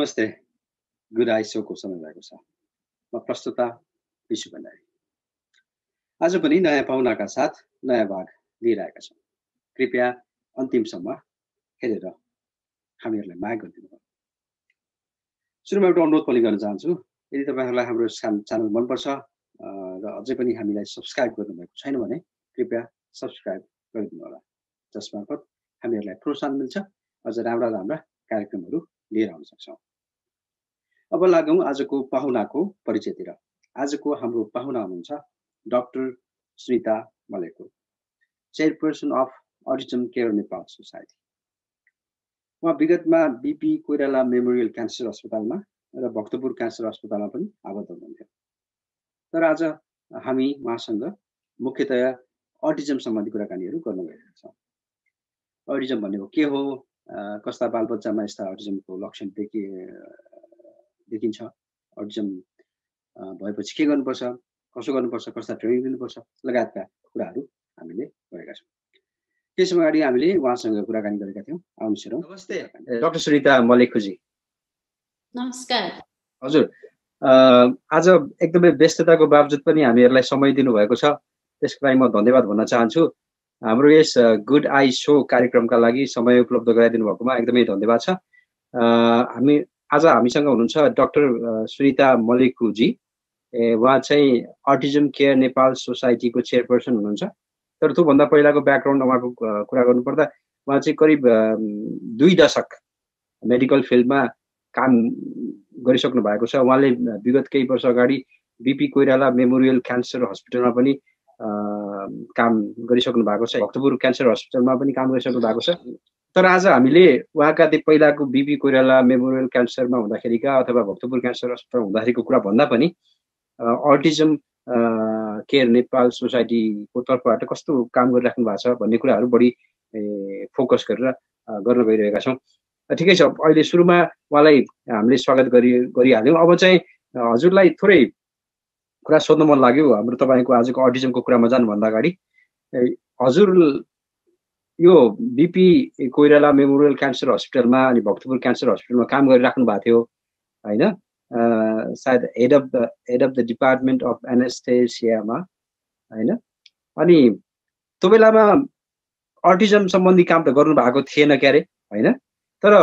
नमस्ते, good I सोको समय भएको छ। म प्रस्तुता विशु भण्डारी। आज पनि नयाँ पाहुनाका साथ नयाँ भाग लिएर आएका छौँ। कृपया अन्तिमसम्म हेरेर हामीहरूलाई माया गरिदिनु होला। सुरुमा एउटा अनुरोध पनि गर्न चाहन्छु, यदि तपाईँहरूलाई हाम्रो च्यानल मनपर्छ र अझै पनि हामीलाई सब्सक्राइब गर्नुभएको छैन भने कृपया सब्सक्राइब गरिदिनु होला, जसमार्फत हामीहरूलाई प्रोत्साहन मिल्छ, अझ राम्रा राम्रा कार्यक्रमहरू लिएर आउन सक्छौँ। अब लागौँ आजको पाहुनाको परिचयतिर। आजको हाम्रो पाहुना हुनुहुन्छ doctor Sunita Malekhu, chairperson of autism care Nepal society. उहाँ विगतमा बीपी कोइराला मेमोरियल क्यान्सर अस्पतालमा र भक्तपुर क्यान्सर अस्पतालमा पनि आबद्ध हुनुहुन्थ्यो। तर आज हामी उहाँसँग मुख्यतया अटिजम सम्बन्धी कुराकानीहरू गर्न गइरहेका छौँ। अटिजम भनेको के हो, कस्ता बालबच्चामा यस्ता अटिजमको लक्षण देखिन्छ, अटिजम भएपछि के गर्नुपर्छ, कसो गर्नुपर्छ, कस्ता ट्रेनिङ दिनुपर्छ लगायतका कुराहरू हामीले गरेका छौँ। त्यसो अगाडि हामीले उहाँसँग कुराकानी गरेका थियौँ। आउनुहोस् हेरौँ। नमस्ते डाक्टर सुनिता मलेखुजी। नमस्कार। हजुर, आज एकदमै व्यस्तताको बावजुद पनि हामीहरूलाई समय दिनुभएको छ, त्यसको लागि म धन्यवाद भन्न चाहन्छु। हाम्रो यस गुड आई सो कार्यक्रमका लागि समय उपलब्ध गराइदिनु भएकोमा एकदमै धन्यवाद छ। आज हामीसँग हुनुहुन्छ डाक्टर सुनिता मलेखुजी। उहाँ चाहिँ अटिजम केयर नेपाल सोसाइटीको चेयरपर्सन हुनुहुन्छ। तर त्योभन्दा पहिलाको ब्याकग्राउन्ड उहाँको कुरा गर्नुपर्दा उहाँ चाहिँ करिब 2 दशक मेडिकल फिल्डमा काम गरिसक्नु भएको छ। उहाँले विगत केही वर्ष अगाडि बीपी कोइराला मेमोरियल क्यान्सर हस्पिटलमा पनि काम गरिसक्नु भएको छ, भक्तपुर क्यान्सर हस्पिटलमा पनि काम गरिसक्नु भएको छ। तर आज हामीले उहाँका पहिलाको बीपी कोइराला मेमोरियल क्यान्सरमा हुँदाखेरिका अथवा भक्तपुर क्यान्सर अस्पताल हुँदाखेरिको कुरा भन्दा पनि अटिजम केयर नेपाल सोसाइटीको तर्फबाट कस्तो काम गरिराख्नु भएको छ भन्ने कुराहरू बढी फोकस गरेर गर्न गइरहेका छौँ। ठिकै छ, अहिले सुरुमा उहाँलाई हामीले स्वागत गरिहाल्यौँ। अब चाहिँ हजुरलाई थोरै कुरा सोध्न मन लाग्यो हाम्रो तपाईँको आजको अटिजमको कुरामा जानुभन्दा अगाडि। हजुर यो बीपी कोइराला मेमोरियल क्यान्सर हस्पिटलमा अनि भक्तपुर क्यान्सर हस्पिटलमा काम गरिराख्नु भएको थियो होइन, सायद head of the department of एनेस्थेसियामा होइन। अनि त्यो बेलामा अटिजम सम्बन्धी काम त गर्नु भएको थिएन क्यारे होइन, तर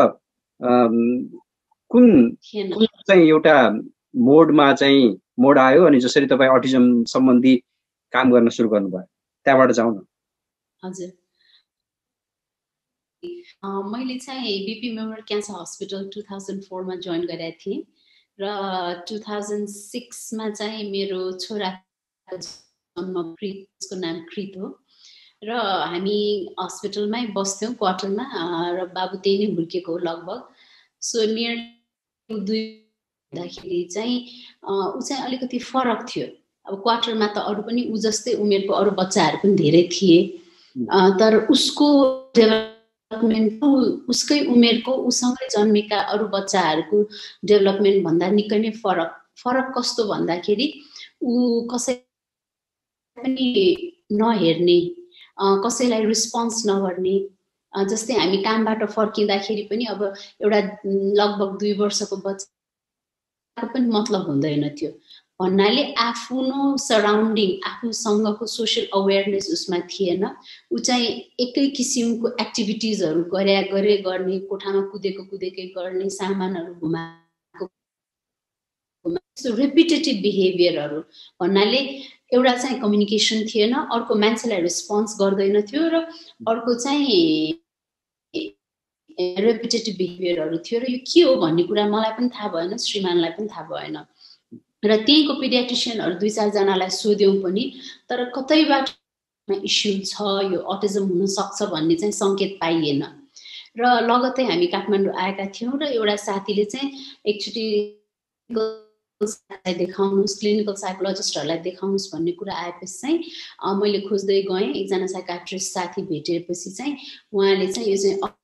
कुन चाहिँ एउटा मोड आयो अनि जसरी तपाईँ अटिजम सम्बन्धी काम गर्न सुरु गर्नुभयो, त्यहाँबाट जाउँ न। हजुर, मैले चाहिँ बीपी मेमोरियल क्यान्सर हस्पिटल 2004 मा जोइन गरेको थिएँ र 2006 मा चाहिँ मेरो छोराको जन्म, क्रितको नाम क्रित हो, र हामी हस्पिटलमै बस्थ्यौँ क्वार्टरमा र बाबु त्यही नै हुर्केको हो लगभग। सो नियर 2 हुँदाखेरि चाहिँ ऊ चाहिँ अलिकति फरक थियो। अब क्वार्टरमा त अरू पनि ऊ जस्तै उमेरको अरू बच्चाहरू पनि धेरै थिए, तर उसको डेभलपमेन्ट उसकै उमेरको उसँगै जन्मेका अरू बच्चाहरूको डेभलपमेन्ट भन्दा निकै नै फरक कस्तो भन्दाखेरि ऊ कसै पनि नहेर्ने, कसैलाई रिस्पोन्स नगर्ने। जस्तै हामी कामबाट फर्किँदाखेरि पनि अब एउटा लगभग 2 वर्षको बच्चाको पनि मतलब हुँदैन थियो भन्नाले आफ्नो सराउन्डिङ, आफूसँगको सोसियल अवेरनेस उसमा थिएन। ऊ चाहिँ एकै किसिमको एक्टिभिटिजहरू गर्ने, कोठामा कुदेकै गर्ने, सामानहरू घुमाएको, रिपिटेटिभ बिहेभियरहरू भन्नाले एउटा चाहिँ कम्युनिकेसन थिएन, अर्को मान्छेलाई रिस्पोन्स गर्दैन थियो र अर्को चाहिँ रिपिटेटिभ बिहेभियरहरू थियो। र यो के हो भन्ने कुरा मलाई पनि थाहा भएन, श्रीमानलाई पनि थाहा भएन। र त्यहीँको पिडियाट्रिसियनहरू 2-4 जनालाई सोध्यौँ पनि, तर कतैबाट इस्यु छ, यो अटिजम हुन सक्छ भन्ने चाहिँ सङ्केत पाइएन। र लगत्तै हामी काठमाडौँ आएका थियौँ र एउटा साथीले चाहिँ एकचोटि देखाउनुहोस्, क्लिनिकल साइकोलोजिस्टहरूलाई देखाउनुहोस् भन्ने कुरा आएपछि चाहिँ मैले खोज्दै गएँ। एकजना साइकाट्रिस्ट साथी भेटेपछि चाहिँ उहाँले चाहिँ यो चाहिँ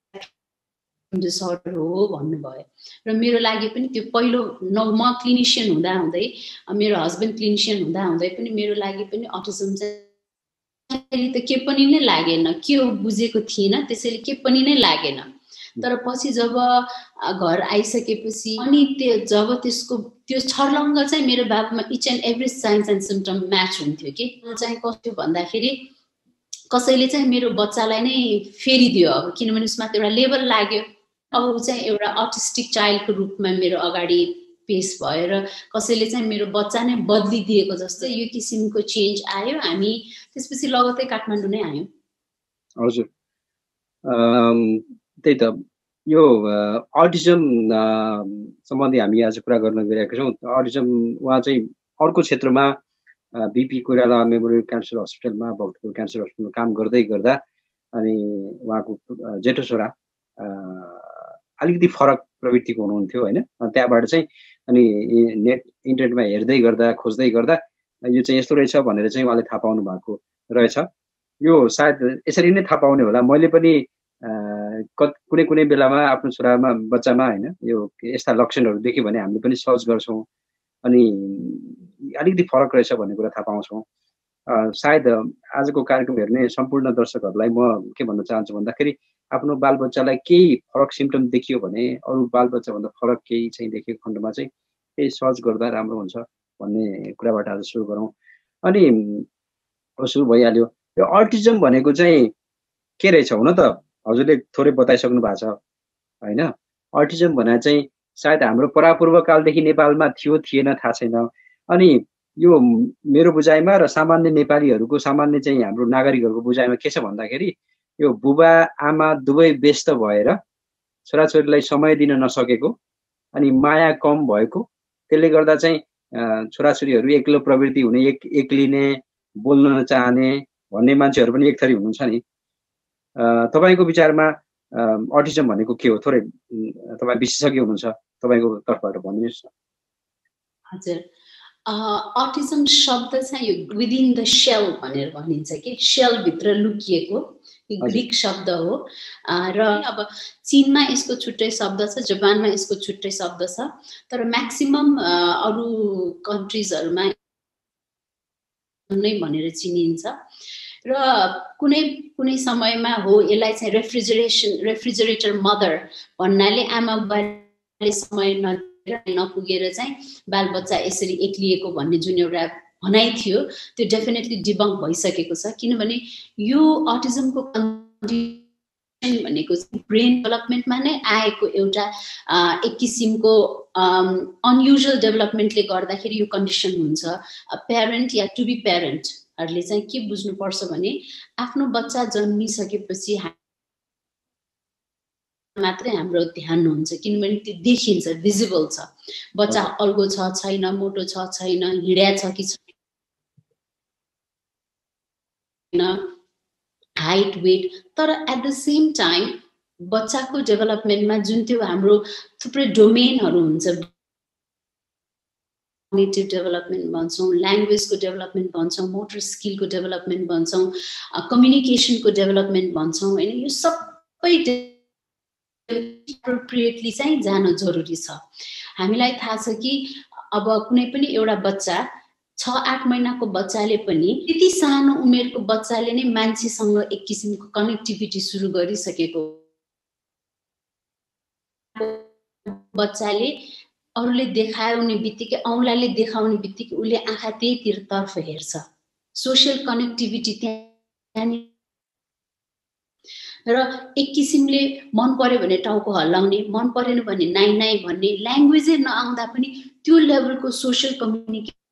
डिसअर्डर हो भन्नुभयो। र मेरो लागि पनि त्यो पहिलो म क्लिनिसियन हुँदाहुँदै, मेरो हस्बेन्ड क्लिनिसियन हुँदाहुँदै पनि मेरो लागि पनि अटिजम चाहिँ त के पनि नै लागेन, के हो बुझेको थिइनँ, त्यसैले के पनि नै लागेन। तर पछि जब घर आइसकेपछि अनि जब त्यसको त्यो छर्लङ्ग चाहिँ मेरो बाबुमा each and every signs and symptom match हुन्थ्यो कि चाहिँ कस्तो भन्दाखेरि कसैले चाहिँ मेरो बच्चालाई नै फेरिदियो अब किनभने उसमा एउटा लेबल लाग्यो अब ऊ चाहिँ एउटा अटिस्टिक चाइल्डको रूपमा मेरो अगाडि पेश भएर कसैले चाहिँ मेरो बच्चा नै बदलिदिएको जस्तो यो किसिमको चेन्ज आयो हामी त्यसपछि लगत्तै काठमाडौँ नै आयौँ हजुर त्यही त यो अटिजम सम्बन्धी हामी आज कुरा गर्न गइरहेका छौँ अटिजम उहाँ चाहिँ अर्को क्षेत्रमा बिपी कोइराला मेमोरियल क्यान्सर हस्पिटलमा भक्तपुर क्यान्सर हस्पिटलमा काम गर्दै गर्दा अनि उहाँको जेठो छोरा अलिकति फरक प्रवृत्तिको हुनुहुन्थ्यो होइन त्यहाँबाट चाहिँ अनि नेट इन्टरनेटमा हेर्दै गर्दा खोज्दै गर्दा यो चाहिँ यस्तो रहेछ भनेर चाहिँ उहाँले थाहा पाउनु भएको रहेछ यो सायद यसरी नै थाहा पाउने होला मैले पनि कुनै कुनै बेलामा आफ्नो छोरामा बच्चामा होइन यो यस्ता लक्षणहरू देख्यो भने हामीले पनि सर्च गर्छौँ अनि अलिकति फरक रहेछ भन्ने कुरा थाहा पाउँछौँ सायद आजको कार्यक्रम हेर्ने सम्पूर्ण दर्शकहरूलाई म के भन्न चाहन्छु भन्दाखेरि आफ्नो बालबच्चालाई केही फरक सिम्टम देखियो भने अरू बालबच्चाभन्दा फरक केही चाहिँ देखेको खण्डमा चाहिँ केही सर्च गर्दा राम्रो हुन्छ भन्ने कुराबाट आज सुरु गरौँ अनि सुरु भइहाल्यो यो अटिजम भनेको चाहिँ के रहेछ हुन त हजुरले थोरै बताइसक्नु भएको छ होइन अटिजम भने चाहिँ सायद हाम्रो परापूर्वकालदेखि नेपालमा थियो थिएन थाहा छैन अनि यो मेरो बुझाइमा र सामान्य नेपालीहरूको सामान्य चाहिँ हाम्रो नागरिकहरूको बुझाइमा के छ भन्दाखेरि यो बुबा आमा दुवै व्यस्त भएर छोराछोरीलाई समय दिन नसकेको अनि माया कम भएको त्यसले गर्दा चाहिँ छोराछोरीहरू एक्लो प्रवृत्ति हुने एक्लिने बोल्न नचाहने भन्ने मान्छेहरू पनि एक थरी हुनुहुन्छ नि तपाईँको विचारमा अटिजम भनेको के हो थोरै तपाईँ विशेषज्ञ हुनुहुन्छ तपाईँको तर्फबाट भनिदिनुहोस् न हजुर अटिजम शब्द चाहिँ यो विदिन द सेल भनेर भनिन्छ कि सेलभित्र लुकिएको ग्रिक शब्द हो र अब चीनमा यसको छुट्टै शब्द छ जापानमा यसको छुट्टै शब्द छ तर म्याक्सिमम अरू कन्ट्रिजहरूमा नै भनेर चिनिन्छ र कुनै कुनै समयमा हो यसलाई चाहिँ रेफ्रिजरेटर मदर भन्नाले आमा बुबाले समय नपुगेर चाहिँ बालबच्चा यसरी एक्लिएको भन्ने जुन एउटा भनाइ थियो त्यो डेफिनेटली डिबङ्क भइसकेको छ किनभने यो अटिजमको कन्डिसन भनेको ब्रेन डेभलपमेन्टमा नै आएको एउटा एक किसिमको अनयुजुअल डेभलपमेन्टले गर्दाखेरि यो कन्डिसन हुन्छ प्यारेन्ट या टु बी प्यारेन्टहरूले चाहिँ के बुझ्नुपर्छ भने आफ्नो बच्चा जन्मिसकेपछि मात्रै हाम्रो ध्यान हुन्छ किनभने त्यो देखिन्छ भिजिबल छ बच्चा अल्गो छ छैन मोटो छ छैन हिँड्या छ कि छैन हाइट वेट तर एट द सेम टाइम बच्चाको डेभलपमेन्टमा जुन त्यो हाम्रो थुप्रै डोमेनहरू हुन्छ कग्निटिभ डेभलपमेन्ट भन्छौँ ल्याङ्ग्वेजको डेभलपमेन्ट भन्छौँ मोटर स्किलको डेभलपमेन्ट भन्छौँ कम्युनिकेसनको डेभलपमेन्ट भन्छौँ होइन यो सबै एप्रोप्रिएटली चाहिँ जान जरुरी छ हामीलाई थाहा छ कि अब कुनै पनि एउटा बच्चा 6-8 महिनाको बच्चाले पनि त्यति सानो उमेरको बच्चाले नै मान्छेसँग एक किसिमको कनेक्टिभिटी सुरु गरिसकेको बच्चाले अरूले देखाउने बित्तिकै औँलाले देखाउने बित्तिकै उसले आँखा त्यहीतिर तर्फ हेर्छ सोसियल कनेक्टिभिटी त्यहाँ र एक किसिमले मन पर्यो भने टाउको हल्लाउने मन परेन भने नाइ नाइ भन्ने ल्याङ्ग्वेजै नआउँदा पनि त्यो लेभलको सोसियल कम्युनिकेसन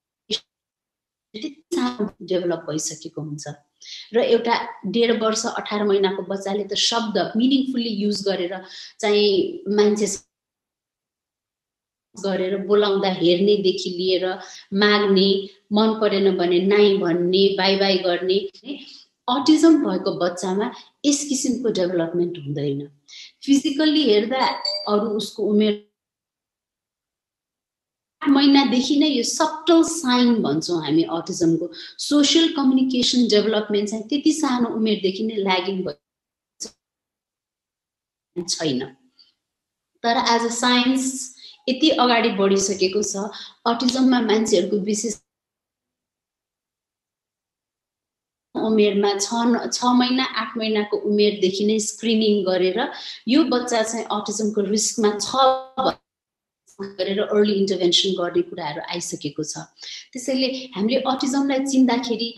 डेभलप भइसकेको हुन्छ र एउटा 1.5 वर्ष 18 महिनाको बच्चाले त शब्द मिनिङफुल्ली युज गरेर चाहिँ मान्छे गरेर बोलाउँदा हेर्नेदेखि लिएर माग्ने मन परेन भने नाइ भन्ने बाई बाई गर्ने अटिजम भएको बच्चामा यस किसिमको डेभलपमेन्ट हुँदैन फिजिकल्ली हेर्दा अरू उसको उमेर 8 महिनादेखि नै यो सब्टल साइन भन्छौँ हामी अटिजमको सोसियल कम्युनिकेसन डेभलपमेन्ट चाहिँ त्यति सानो उमेरदेखि नै ल्यागिङ छैन तर एज अ साइन्स यति अगाडि बढिसकेको छ अटिजममा मान्छेहरूको विशेष उमेरमा 6 महिना 8 महिनाको उमेरदेखि नै स्क्रिनिङ गरेर यो बच्चा चाहिँ अटिजमको रिस्कमा छ गरेर अर्ली इन्टरभेन्सन गर्ने कुराहरू आइसकेको छ। त्यसैले हामीले अटिजमलाई चिन्दाखेरि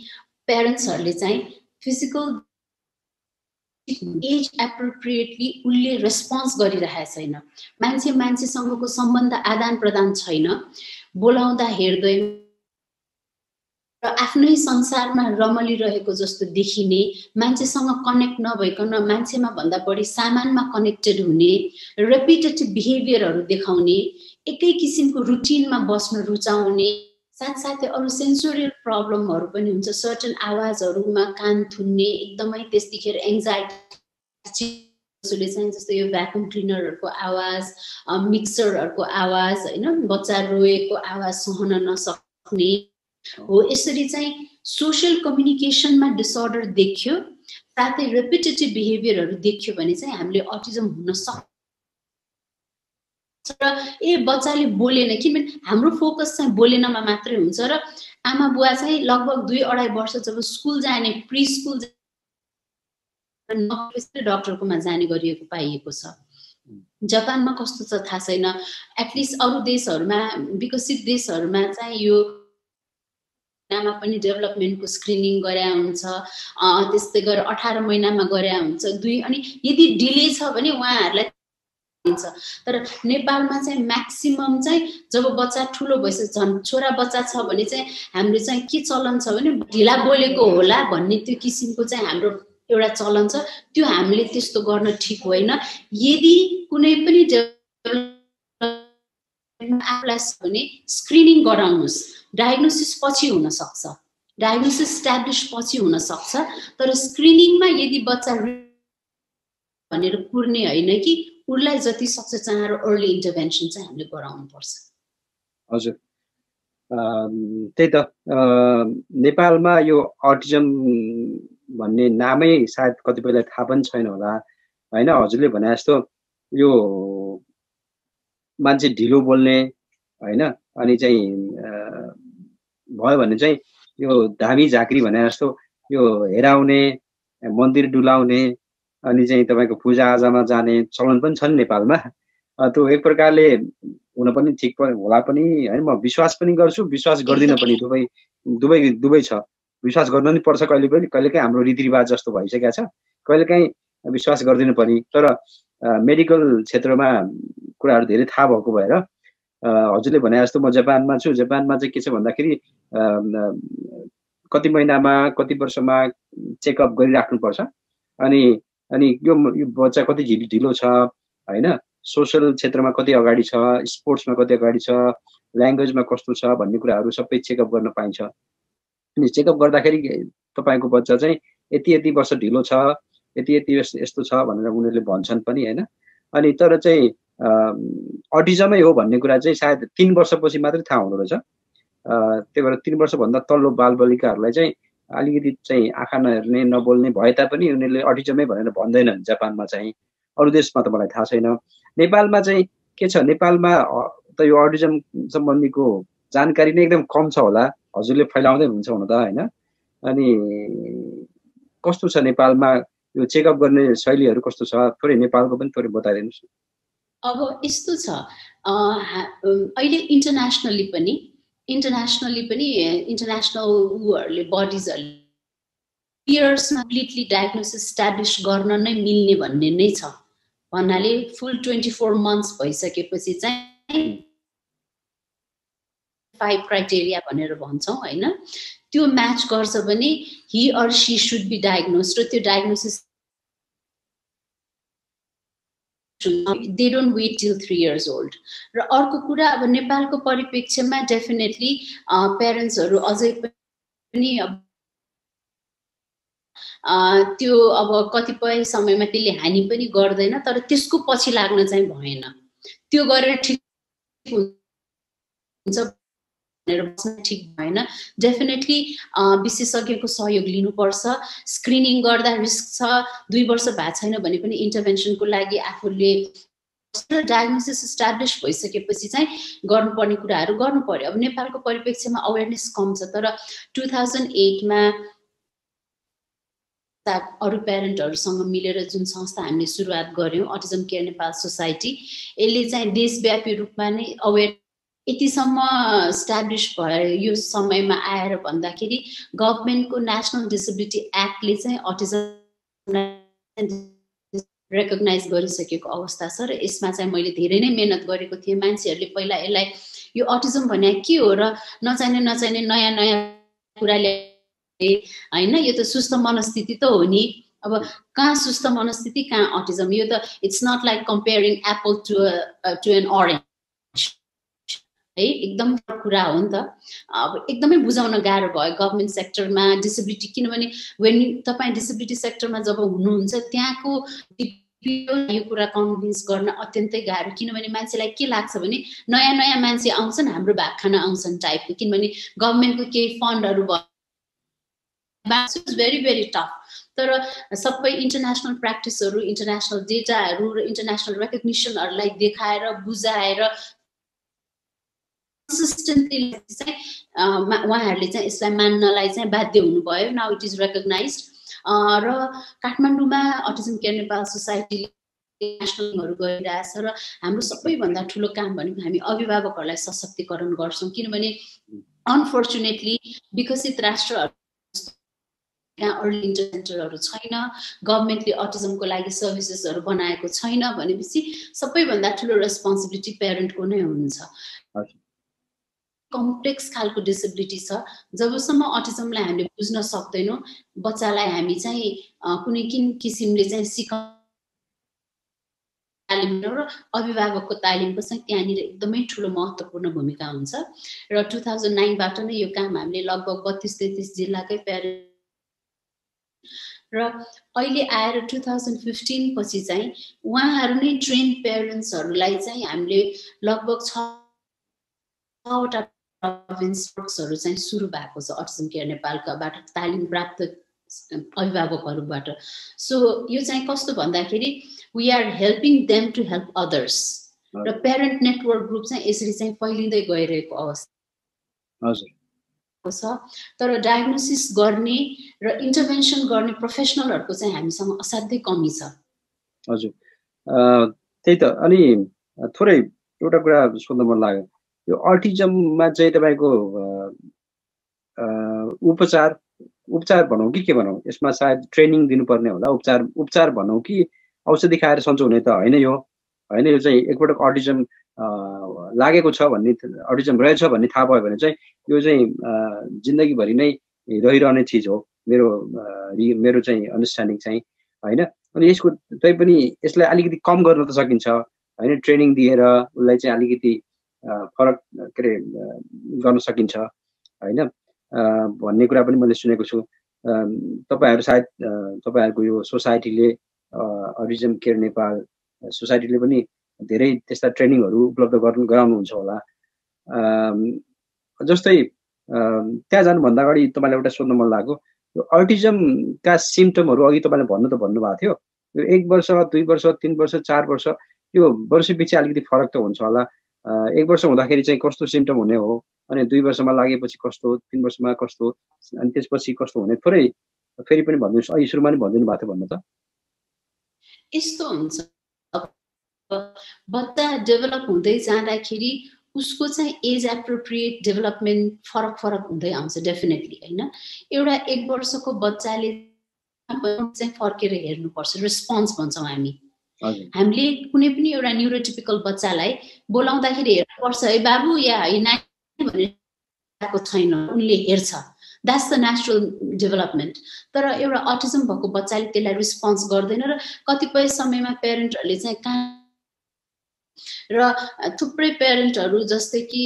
प्यारेन्ट्सहरूले चाहिँ फिजिकल एज एप्रोप्रिएटली उसले रेस्पोन्स गरिरहेको छैन, मान्छेसँगको सम्बन्ध आदान प्रदान छैन, बोलाउँदा हेर्दै र आफ्नै संसारमा रमलिरहेको जस्तो देखिने, मान्छेसँग कनेक्ट नभइकन मान्छेमा भन्दा बढी सामानमा कनेक्टेड हुने, रेपिटेटिभ बिहेभियरहरू देखाउने, एकै किसिमको रुटिनमा बस्न रुचाउने, साथसाथै अरू सेन्सोरियल प्रब्लमहरू पनि हुन्छ। सर्टन आवाजहरूमा कान थुन्ने, एकदमै त्यतिखेर एङ्जाइटी चाहिँ जस्तो यो भ्याकुम क्लिनरहरूको आवाज, मिक्सरहरूको आवाज, होइन, बच्चा रोएको आवाज सहन नसक्ने हो। यसरी चाहिँ सोसियल कम्युनिकेसनमा डिसअर्डर देखियो, साथै रेपिटेटिभ बिहेभियरहरू देखियो भने चाहिँ हामीले अटिजम हुन सक्छ। र बच्चाले बोलेन, किनभने हाम्रो फोकस चाहिँ बोलेनमा मात्रै हुन्छ र आमा बुवा चाहिँ लगभग 2-2.5 वर्ष जब स्कुल जाने, प्री स्कुल डक्टरकोमा जाने गरिएको पाइएको छ। जापानमा कस्तो छ थाहा छैन, एटलिस्ट अरू देशहरूमा, विकसित देशहरूमा चाहिँ यो मा पनि डेभलपमेन्टको स्क्रिनिङ गरे हुन्छ, त्यस्तै गरेर 18 महिनामा गरे हुन्छ। अनि यदि डिले छ भने उहाँहरूलाई दिन्छ। तर नेपालमा चाहिँ म्याक्सिमम चाहिँ जब बच्चा ठुलो भइसक्छ, झन् छोरा बच्चा छ भने चाहिँ हाम्रो चाहिँ के चलन छ भने ढिला बोलेको होला भन्ने त्यो किसिमको चाहिँ हाम्रो एउटा चलन छ। त्यो हामीले त्यस्तो गर्न ठिक होइन। यदि कुनै पनि आफूलाई भने स्क्रिनिङ गराउनुहोस्, डायग्नोसिस पछि हुन सक्छ, डायग्नोसिस स्ट्याब्लिस पछि हुन सक्छ, तर स्क्रिनिङमा यदि बच्चा भनेर कुर्ने होइन कि उसलाई जति सक्छ चाहेर अर्ली इन्टरभेन्सन चाहिँ हामीले गराउनु पर्छ। हजुर, त्यही त नेपालमा यो अटिजम भन्ने नामै सायद कतिपयलाई थाहा पनि छैन होला, होइन? हजुरले भने जस्तो यो मान्छे ढिलो बोल्ने, होइन, अनि चाहिँ भयो भने चाहिँ यो धामी झाँक्री भने जस्तो यो हेराउने, मन्दिर डुलाउने, अनि चाहिँ तपाईँको पूजाआजामा जाने चलन पनि छन् नेपालमा। त्यो एक प्रकारले हुन पनि ठिक होला पनि, होइन? म विश्वास पनि गर्छु, विश्वास गर्दिनँ पनि, दुवै छ। विश्वास गर्नु पनि पर्छ कहिलेकाहीँ, हाम्रो रीतिरिवाज जस्तो भइसकेको छ, कहिलेकाहीँ विश्वास गर्दिनँ पनि। तर मेडिकल क्षेत्रमा कुराहरू धेरै थाहा भएको भएर हजुरले भने जस्तो म जापानमा छु। जापानमा चाहिँ के छ भन्दाखेरि कति महिनामा कति वर्षमा चेकअप गरिराख्नुपर्छ। अनि यो बच्चा कति ढिलो छ, होइन, सोसल क्षेत्रमा कति अगाडि छ, स्पोर्ट्समा कति अगाडि छ, ल्याङ्ग्वेजमा कस्तो छ भन्ने कुराहरू सबै चेकअप गर्न पाइन्छ। अनि चेकअप गर्दाखेरि तपाईँको बच्चा चाहिँ यति वर्ष ढिलो छ, यति यस्तो छ भनेर उनीहरूले भन्छन् पनि, होइन? अनि तर चाहिँ अटिजमै हो भन्ने कुरा चाहिँ सायद 3 वर्षपछि मात्रै थाहा हुँदो रहेछ। त्यही भएर 3 वर्षभन्दा तल्लो बालबालिकाहरूलाई चाहिँ अलिकति चाहिँ आँखा नहेर्ने, नबोल्ने भए तापनि उनीहरूले अटिजमै भनेर भन्दैनन् जापानमा चाहिँ। अरू देशमा त मलाई थाहा छैन। नेपालमा चाहिँ के छ, नेपालमा त यो अटिजम सम्बन्धीको जानकारी नै एकदम कम छ होला, हजुरले फैलाउँदै हुनुहुन्छ हुन त, होइन? अनि कस्तो छ नेपालमा यो चेकअप गर्ने शैलीहरू कस्तो छ, थोरै नेपालको पनि थोरै बताइदिनुहोस्। अब यस्तो छ, अहिले इन्टरनेसनली पनि इन्टरनेसनल उहरूले बडिजहरूले इयर्समा कम्प्लिटली डायग्नोसिस स्ट्याब्लिस गर्न नै मिल्ने भन्ने नै छ। भन्नाले फुल 24 मन्थ्स भइसकेपछि चाहिँ 5 क्राइटेरिया भनेर भन्छौँ, होइन? त्यो म्याच गर्छ भने he or she should be diagnosed, र त्यो diagnosis they don't wait till 3 years old. र अर्को कुरा, अब नेपालको परिप्रेक्ष्यमा डेफिनेटली प्यारेन्ट्सहरू अझै पनि त्यो अब कतिपय समयमा त्यसले हानि पनि गर्दैन, तर त्यसको पछि लाग्न चाहिँ भएन। त्यो गरेर ठिक हुन्छ भनेर बस्न ठिक भएन। डेफिनेटली विशेषज्ञको सहयोग लिनुपर्छ। स्क्रिनिङ गर्दा रिस्क छ, 2 वर्ष भएको छैन भने पनि इन्टरभेन्सनको लागि आफूले डायग्नोसिस इस्टाब्लिस भइसकेपछि चाहिँ गर्नुपर्ने कुराहरू गर्नु पर्यो। अब नेपालको परिप्रेक्ष्यमा अवेरनेस कम छ, तर 2008 मा अरू प्यारेन्टहरूसँग मिलेर जुन संस्था हामीले सुरुवात गर्यौं अटिजम केयर नेपाल सोसाइटी यसले चाहिँ देशव्यापी रूपमा नै अवेर यतिसम्म इस्टाब्लिस भयो यो समयमा आएर भन्दाखेरि गभर्नमेन्टको नेशनल डिसेबिलिटी एक्टले चाहिँ अटिजम रेकग्नाइज गरिसकेको अवस्था छ र यसमा चाहिँ मैले धेरै नै मेहनत गरेको थिएँ मान्छेहरूले पहिला यसलाई यो अटिजम भने के हो र नचाहिने नयाँ नयाँ कुरा हैन यो त सुस्त मनस्थिति त हो नि अब कहाँ सुस्त मनस्थिति कहाँ अटिजम यो त it's not like comparing apple to an orange है एकदम कुरा हो नि त अब एकदमै बुझाउन गाह्रो भयो गभर्नमेन्ट सेक्टरमा डिसेबिलिटी किनभने वेन तपाई डिसेबिलिटी सेक्टरमा जब हुनुहुन्छ त्यहाँको यो कुरा कन्भिन्स गर्न अत्यन्तै गाह्रो किनभने मान्छेलाई के लाग्छ भने नयाँ नयाँ मान्छे आउँछन् हाम्रो भाग खान आउँछन् टाइपको किनभने गभर्नमेन्टको केही फन्डहरू भयो भेरी भेरी टफ तर सबै इन्टरनेसनल प्र्याक्टिसहरू इन्टरनेसनल डेटाहरू र इन्टरनेसनल रेकग्निसनहरूलाई देखाएर बुझाएर कन्सिस्टेन्टली चाहिँ उहाँहरूले चाहिँ यसलाई मान्नलाई चाहिँ बाध्य हुनुभयो नाउ इट इज रेकग्नाइज्ड र काठमाडौँमा अटिजम केयर नेपाल सोसाइटीले नेसनलहरू गरिरहेछ र हाम्रो सबैभन्दा ठुलो काम भनेको हामी अभिभावकहरूलाई सशक्तिकरण गर्छौँ किनभने अनफर्चुनेटली विकसित राष्ट्रहरू अर्ली इन्टरभेन्सनहरू छैन गभर्नमेन्टले अटिजमको लागि सर्भिसेसहरू बनाएको छैन भनेपछि सबैभन्दा ठुलो रेस्पोन्सिबिलिटी प्यारेन्टको नै हुन्छ कम्प्लेक्स खालको डिसेबिलिटी छ जबसम्म अटिजमलाई हामीले बुझ्न सक्दैनौँ बच्चालाई हामी चाहिँ कुनै किसिमले चाहिँ तालिम र अभिभावकको तालिमको चाहिँ त्यहाँनिर एकदमै ठुलो महत्त्वपूर्ण भूमिका हुन्छ र 2009 बाट नै यो काम हामीले लगभग 32-33 जिल्लाकै प्यारेन्ट र अहिले आएर 2015 पछि चाहिँ उहाँहरू नै ट्रेन प्यारेन्ट्सहरूलाई चाहिँ हामीले लगभग 6वटा प्रोभिन्सहरू चाहिँ सुरु भएको छ अटिजम केयर नेपालकाबाट तालिम प्राप्त अभिभावकहरूबाट सो यो चाहिँ कस्तो भन्दाखेरि we are helping them to help others र प्यारेन्ट नेटवर्क ग्रुप चाहिँ यसरी चाहिँ फैलिँदै गइरहेको अवस्था छ तर डायग्नोसिस गर्ने र इन्टरभेन्सन गर्ने प्रोफेसनलहरूको चाहिँ हामीसँग असाध्यै कमी छ हजुर त्यही त अनि थोरै एउटा कुरा सोध्न मन लाग्यो यो अटिजममा चाहिँ तपाईको उपचार भनौँ कि के भनौँ यसमा सायद ट्रेनिङ दिनुपर्ने होला उपचार भनौँ कि औषधि खाएर सन्चो हुने त होइन यो चाहिँ एकपटक अटिजम लागेको छ भन्ने अटिजम रहेछ भन्ने थाहा भयो भने चाहिँ यो चाहिँ जिन्दगीभरि नै रहिरहने चिज हो मेरो चाहिँ अन्डरस्ट्यान्डिङ चाहिँ होइन अनि यसको तैपनि यसलाई अलिकति कम गर्न त सकिन्छ होइन ट्रेनिङ दिएर उसलाई चाहिँ अलिकति फरक के अरे गर्न सकिन्छ होइन भन्ने कुरा पनि मैले सुनेको छु तपाईहरु सायद तपाईहरुको यो सोसाइटीले अटिजम केयर नेपाल सोसाइटीले पनि धेरै त्यस्ता ट्रेनिङहरू उपलब्ध गराउनुहुन्छ होला जस्तै त्यहाँ जानुभन्दा अगाडि तपाईलाई एउटा सोध्न मन लाग्यो यो अटिजमका सिम्पटमहरू अघि तपाईले भन्नुभएको थियो यो 1 वर्ष 2 वर्ष 3 वर्ष 4 वर्ष यो वर्षपछि अलिकति फरक त हुन्छ होला 1 वर्ष हुँदाखेरि चाहिँ कस्तो सिम्पटम हुने हो अनि 2 वर्षमा लागेपछि कस्तो 3 वर्षमा कस्तो अनि त्यसपछि कस्तो हुने थोरै फेरि पनि भन्नुस् अघि सुरुमा नि भन्दिनु भएको थियो भन्नु त यस्तो हुन्छ बच्चा डेभलप हुँदै जाँदाखेरि उसको चाहिँ एज एप्रोप्रिएट डेभलपमेन्ट फरक हुँदै आउँछ डेफिनेटली हैन एउटा 1 वर्षको बच्चाले चाहिँ फर्केर हेर्नुपर्छ रेस्पोन्स भन्छौं हामीले कुनै पनि एउटा न्यूरोटिपिकल बच्चालाई बोलाउँदाखेरि हेर्नुपर्छ है बाबु या है नानी भनेको छैन उनले हेर्छ द्याट्स द नेचुरल डेभलपमेन्ट तर एउटा अटिजम भएको बच्चाले त्यसलाई रेस्पोन्स गर्दैन र कतिपय समयमा पेरेन्टहरूले चाहिँ र थुप्रै पेरेन्टहरू जस्तै कि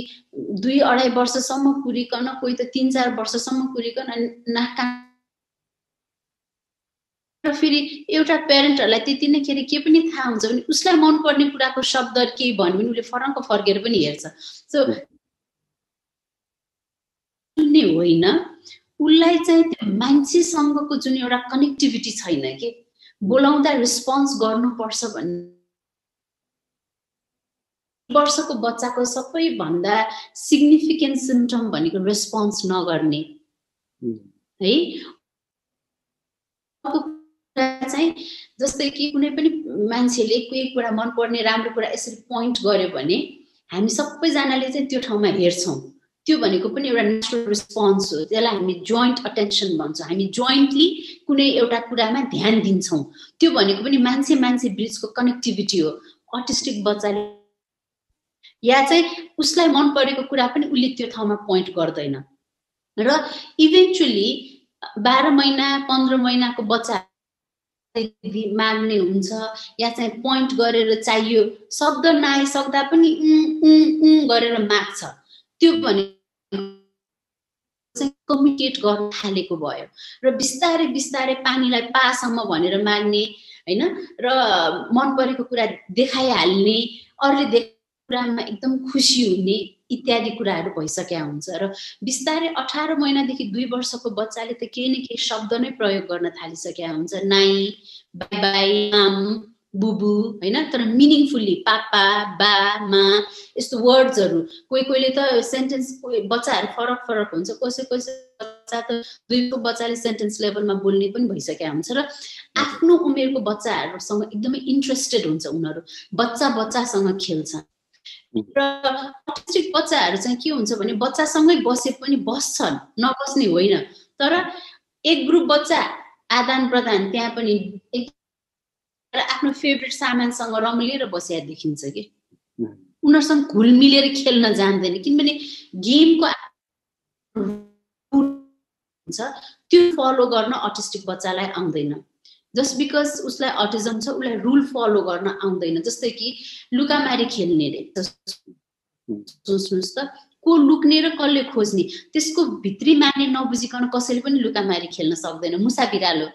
2-2.5 वर्षसम्म कुरिकन कोही त 3-4 वर्षसम्म कुरिकन नाका र फेरि एउटा पेरेन्टहरूलाई त्यति नै खेरि के पनि थाहा हुन्छ भने उसलाई मन पर्ने कुराको शब्द के भन्यो भने उले फर्केर पनि हेर्छ सो नै होइन उलाई चाहिँ त्यो मान्छेसँगको जुन एउटा कनेक्टिभिटी छैन के बोलाउँदा रेस्पोन्स गर्नुपर्छ भन्ने वर्षको बच्चाको सबैभन्दा सिग्निफिकेन्ट सिम्पटम भनेको रेस्पोन्स नगर्ने है चाहिँ जस्तै कि कुनै पनि मान्छेले कोही कुरा मन पर्ने राम्रो कुरा यसरी पोइन्ट गर्यो भने हामी सबैजनाले चाहिँ त्यो ठाउँमा हेर्छौँ। त्यो भनेको पनि एउटा नेचुरल रिस्पोन्स हो, त्यसलाई हामी जोइन्ट अटेन्सन भन्छौँ। हामी जोइन्टली कुनै एउटा कुरामा ध्यान दिन्छौँ। त्यो भनेको पनि मान्छे मान्छे बिचको कनेक्टिभिटी हो। अटिस्टिक बच्चाले या चाहिँ उसलाई मन परेको कुरा पनि उसले त्यो ठाउँमा पोइन्ट गर्दैन र इभेन्चुअली 12 महिना 15 महिनाको बच्चा माग्ने हुन्छ या चाहिँ पोइन्ट गरेर चाहियो, शब्द नआइसक्दा पनि गरेर माग्छ। त्यो भने कम्युनिकेट गर्न थालेको भयो र बिस्तारै बिस्तारै पानीलाई पासम्म भनेर माग्ने हैन र मन परेको कुरा देखाइहाल्ने, अरूले कुरामा एकदम खुसी हुने इत्यादि कुराहरू भइसकेका हुन्छ र बिस्तारै 18 महिनादेखि 2 वर्षको बच्चाले त केही न केही शब्द नै प्रयोग गर्न थालिसकेका हुन्छ। नाइ, बाई बाई, आम, बुबु हैन, तर मिनिङफुल्ली पापा, बा, मा यस्तो वर्ड्सहरू। कोहीले त सेन्टेन्स, बच्चाहरू फरक फरक हुन्छ। कसै बच्चा त 2 को बच्चाले सेन्टेन्स लेभलमा बोल्ने पनि भइसकेका हुन्छ र आफ्नो उमेरको बच्चाहरूसँग एकदमै इन्ट्रेस्टेड हुन्छ उनीहरू, बच्चासँग खेल्छन्। र अटिस्टिक बच्चाहरू चाहिँ के हुन्छ भने बच्चासँगै बसे पनि बस्छन्, नबस्ने होइन, तर एक ग्रुप बच्चा आदान प्रदान त्यहाँ पनि आफ्नो फेभरेट सामानसँग रमाइलो बसेर देखिन्छ कि उनीहरूसँग घुल मिलेर खेल्न जान्दैन, किनभने गेमको हुन्छ त्यो फलो गर्न अटिस्टिक बच्चालाई आउँदैन। जस्ट बिकज उसलाई अटिजम छ उसलाई रुल फलो गर्न आउँदैन। जस्तै कि लुकामारी खेल्ने रे, सोच्नुहोस् त, को लुक्ने र कसले खोज्ने त्यसको भित्री माने नबुझिकन कसैले पनि लुकामारी खेल्न सक्दैन। मुसा बिरालो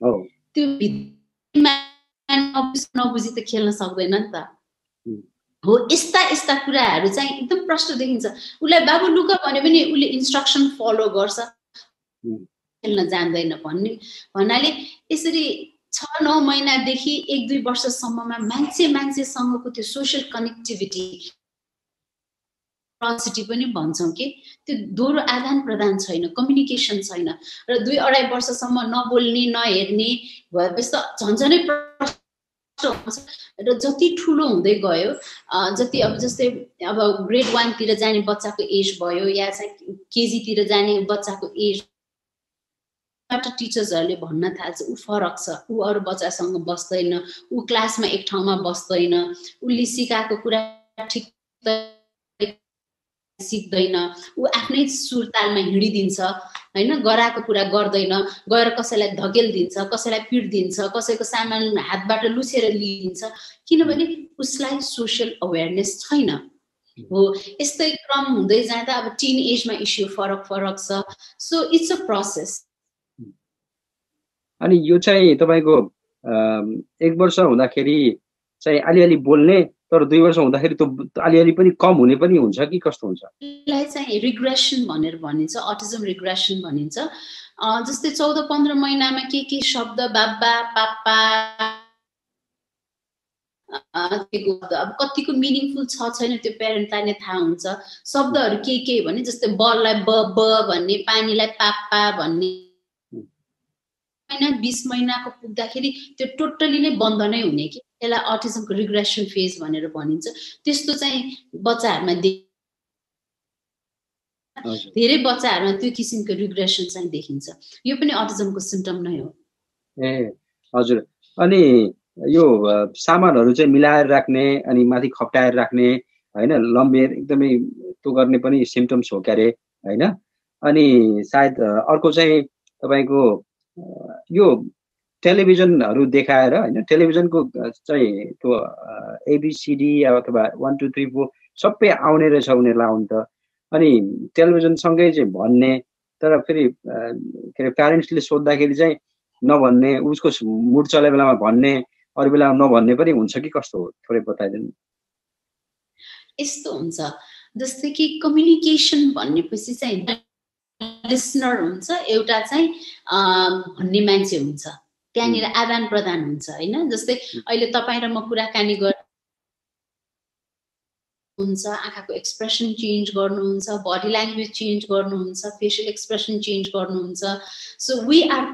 त्यो भित्री नबुझी त खेल्न सक्दैन नि त हो। यस्ता कुराहरू चाहिँ एकदम प्रष्ट देखिन्छ। उसलाई बाबु लुका भन्यो भने उसले इन्स्ट्रक्सन फलो गर्छ, खेल्न जान्दैन भन्नाले यसरी 6-9 महिनादेखि 1-2 वर्षसम्ममा मान्छेसँगको त्यो सोसियल कनेक्टिभिटी पनि भन्छौँ कि त्यो दोहोरो आदान प्रदान छैन, कम्युनिकेसन छैन र 2-2.5 वर्षसम्म नबोल्ने नहेर्ने भएपछि त झन्झनै र जति ठुलो हुँदै गयो, जति अब जस्तै अब ग्रेड 1 तिर जाने बच्चाको एज भयो या चाहिँ केजी तिर जाने बच्चाको एज टिचर्सहरूले भन्न थाल्छ ऊ फरक छ, ऊ अरू बच्चासँग बस्दैन, ऊ क्लासमा एक ठाउँमा बस्दैन, उसले सिकाएको कुरा ठिक सिक्दैन, ऊ आफ्नै सुरतालमा हिँडिदिन्छ हैन, गराएको कुरा गर्दैन, गएर कसैलाई धकेलिदिन्छ, कसैलाई पिट्दिन्छ, कसैको सामान हातबाट लुछेर लिइदिन्छ, किनभने उसलाई सोसियल अवेरनेस छैन हो। यस्तै क्रम हुँदै जाँदा अब टिन एजमा इस्यु फरक छ। So it's a process. अनि यो चाहिँ तपाईको 1 वर्ष हुँदाखेरि चाहिँ अलिअलि बोल्ने, तर 2 वर्ष हुँदाखेरि त्यो अलिअलि पनि कम हुने पनि हुन्छ कि कस्तो हुन्छ? यसलाई चाहिँ रिग्रेसन भनेर भनिन्छ, अटिजम रिग्रेसन भनिन्छ। जस्तै 14-15 महिनामा के शब्द बाबा पापा अब कतिको मिनिङफुल छ छैन त्यो प्यारेन्टलाई नै थाहा हुन्छ। शब्दहरू के भने जस्तै बललाई ब भन्ने, पानीलाई पापा भन्ने, 20 महिनाको पुग्दाखेरि त्यो टोटली नै बन्द नै हुने कि यसलाई अटिजमको रिग्रेसन फेज भनेर भनिन्छ। त्यस्तो चाहिँ बच्चाहरूमा धेरै बच्चाहरूमा त्यो किसिमको रिग्रेसन चाहिँ देखिन्छ। यो पनि अटिजमको सिम्पटम नै हो। ए हजुर। अनि यो सामानहरू चाहिँ मिलाएर राख्ने अनि माथि खप्टाएर राख्ने हैन, लम्बेर एकदमै त्यो गर्ने पनि सिम्पटम्स हो क्यारे हैन। अनि सायद अर्को चाहिँ तपाईको यो टेलिभिजनहरू देखाएर हैन, टेलिभिजनको चाहिँ त्यो एबीसीडी अथवा 1 2 3 4 सबै आउने रहेछ उनीहरुलाई आउन त। अनि टेलिभिजन सँगै चाहिँ भन्ने, तर फेरि के अरे प्यारेन्ट्सले सोध्दाखेरि चाहिँ नभन्ने, उसको मुड चले बेलामा भन्ने, अरू बेलामा नभन्ने पनि हुन्छ कि कस्तो हो? थोरै बताइदिनु। यस्तो हुन्छ जस्तै कि कम्युनिकेसन भन्नेपछि चाहिँ लिसनर हुन्छ, एउटा चाहिँ भन्ने मान्छे हुन्छ, त्यहाँनिर आदान प्रदान हुन्छ हैन। जस्तै अहिले तपाईँ र म कुराकानी हुन्छ, आँखाको एक्सप्रेसन चेन्ज गर्नुहुन्छ, बडी ल्याङ्ग्वेज चेन्ज गर्नुहुन्छ, फेसियल एक्सप्रेसन चेन्ज गर्नुहुन्छ। सो वी आर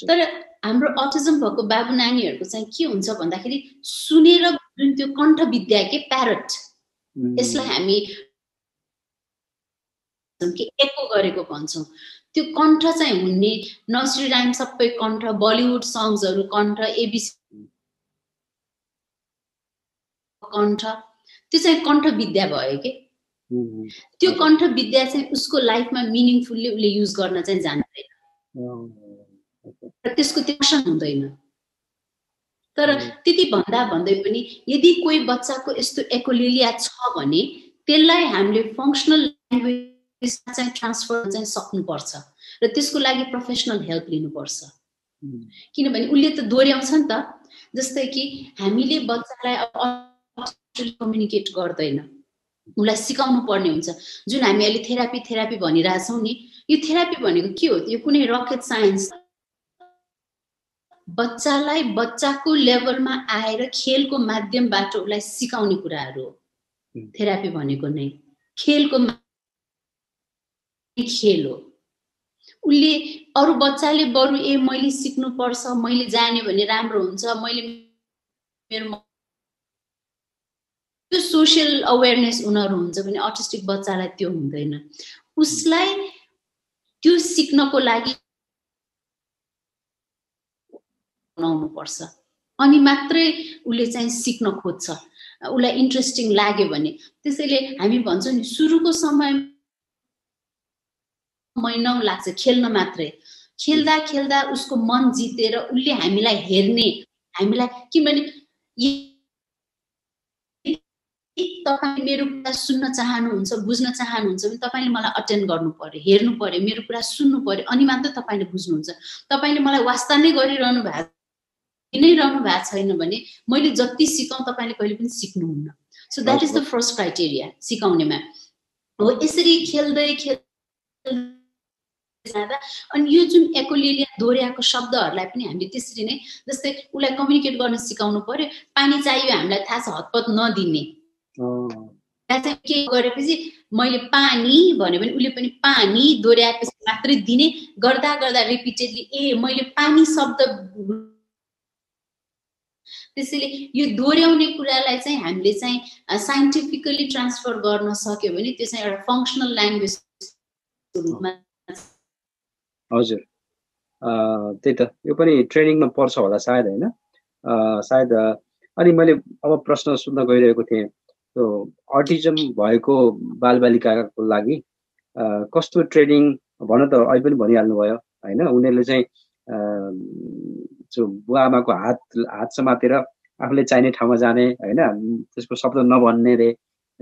तर हाम्रो अटिजम भएको बाबु नानीहरुको चाहिँ के हुन्छ भन्दाखेरि सुनेर जुन त्यो कण्ठ विद्या के प्यारट यसलाई हामी के एको गरेको भन्छौं त्यो कण्ठ चाहिँ हुने नर्सरी राइम सबै कण्ठ बलिउड सङ्ग्सहरु कण्ठ एबीसी कण्ठ त्यो चाहिँ कण्ठ विद्या भयो के त्यो कण्ठ विद्या चाहिँ उसको लाइफमा मिनिङफुल्ली उले युज गर्न चाहिँ जान्दैन त्यसको टेन्सन हुँदैन तर त्यति भन्दै पनि यदि कोही बच्चाको यस्तो एकोलेलिया छ भने त्यसलाई हामीले फंक्शनल ल्याङ्ग्वेज चाहिँ ट्रान्सफर चाहिँ सक्नुपर्छ र त्यसको लागि प्रोफेसनल हेल्प लिनुपर्छ किनभने उले त दोहोर्याउँछ नि त जस्तै कि हामीले बच्चालाई कम्युनिकेट गर्दैन उलाई सिकाउनु पर्ने हुन्छ जुन हामी अहिले थेरापी भनिरहेछौं नि यो थेरापी भनेको के हो यो कुनै रकेट साइन्स बच्चालाई बच्चाको लेभलमा आएर खेलको माध्यमबाट उलाई सिकाउने कुराहरु हो थेरापी भनेको नै खेलको खेल हो उले अरु बच्चाले बरु मैले सिक्नु पर्छ मैले जाने भने राम्रो हुन्छ मैले मेरो त्यो सोशल अवेयरनेस उनीहरु हुन्छ भने अटिस्टिक बच्चालाई त्यो हुँदैन उसलाई त्यो सिक्नको लागि बनाउनु पर्छ अनि मात्रै उले चाहिँ सिक्न खोज्छ उलाई इन्ट्रेस्टिङ लाग्यो भने त्यसैले हामी भन्छौं नि सुरुको समय महिनौ लाग्छ खेल्न मात्रै खेल्दा खेल्दा उसको मन जितेर उले हामीलाई हेर्ने हामीलाई किनभने तपाई मेरो कुरा सुन्न चाहनुहुन्छ बुझ्न चाहनुहुन्छ भने तपाईले मलाई अटेन्ड गर्नु पर्यो हेर्नु पर्यो मेरो कुरा सुन्नु पर्यो अनि मात्र तपाईले बुझ्नुहुन्छ तपाईले मलाई वास्ता नै गरिरहनु भएको छैन भने मैले जति सिकाउँ तपाईले कहिले पनि सिक्नुहुन्न so that is the first criteria सिकाउनेमा हो यसरी खेल्दै अनि यो जुन एकोलेलिया दोहोर्याएको शब्दहरुलाई पनि हामीले त्यसरी नै जस्तै उलाई कम्युनिकेट गर्न सिकाउनु पर्यो पानी चाहियो हामीलाई थाहा छ हतपत नदिने चाहिँ के गरेपछि मैले पानी भन्यो भने उले पनि पानी दोहोर्याएपछि मात्रै दिने गर्दा रिपिटेडली मैले पानी शब्द त्यसैले यो दोहोर्याउने कुरालाई चाहिँ हामीले चाहिँ साइन्टिफिकली ट्रान्सफर गर्न सक्यो भने त्यो चाहिँ एउटा फंक्शनल ल्याङ्ग्वेज रूपमा हजुर त्यही त यो पनि ट्रेनिङमा पर्छ होला सायद हैन सायद अनि मैले अब प्रश्न सोध्न गइरहेको थिएँ त्यो अटिजम भएको बालबालिकाको लागि कस्तो ट्रेनिङ भन्न त अहिले पनि भनिहाल्नु भयो हैन उनीहरुले चाहिँ जो बुवाआमाको हात समातेर आफूले चाहिने ठाउँमा जाने हैन त्यसको शब्द नभन्ने रे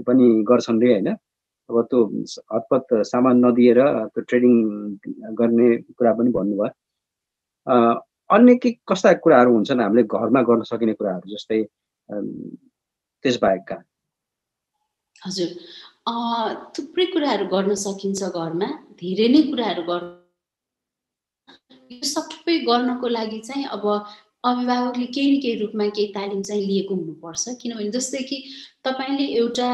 पनि गर्छन् रे हैन अब त्यो हतपत सामान नदिएर त्यो ट्रेनिङ गर्ने कुरा पनि भन्नुभयो अन्य के कस्ता कुराहरु हुन्छन् हामीले घरमा गर्न सकिने कुराहरु जस्तै त्यसबाहेकका हजुर थुप्रै कुराहरु गर्न सकिन्छ घरमा धेरै नै कुराहरु गर्न यो सबै गर्नको लागि चाहिँ अब अभिभावकले केही न केही रूपमा केही तालिम चाहिँ लिएको हुनुपर्छ किनभने जस्तै कि तपाईले एउटा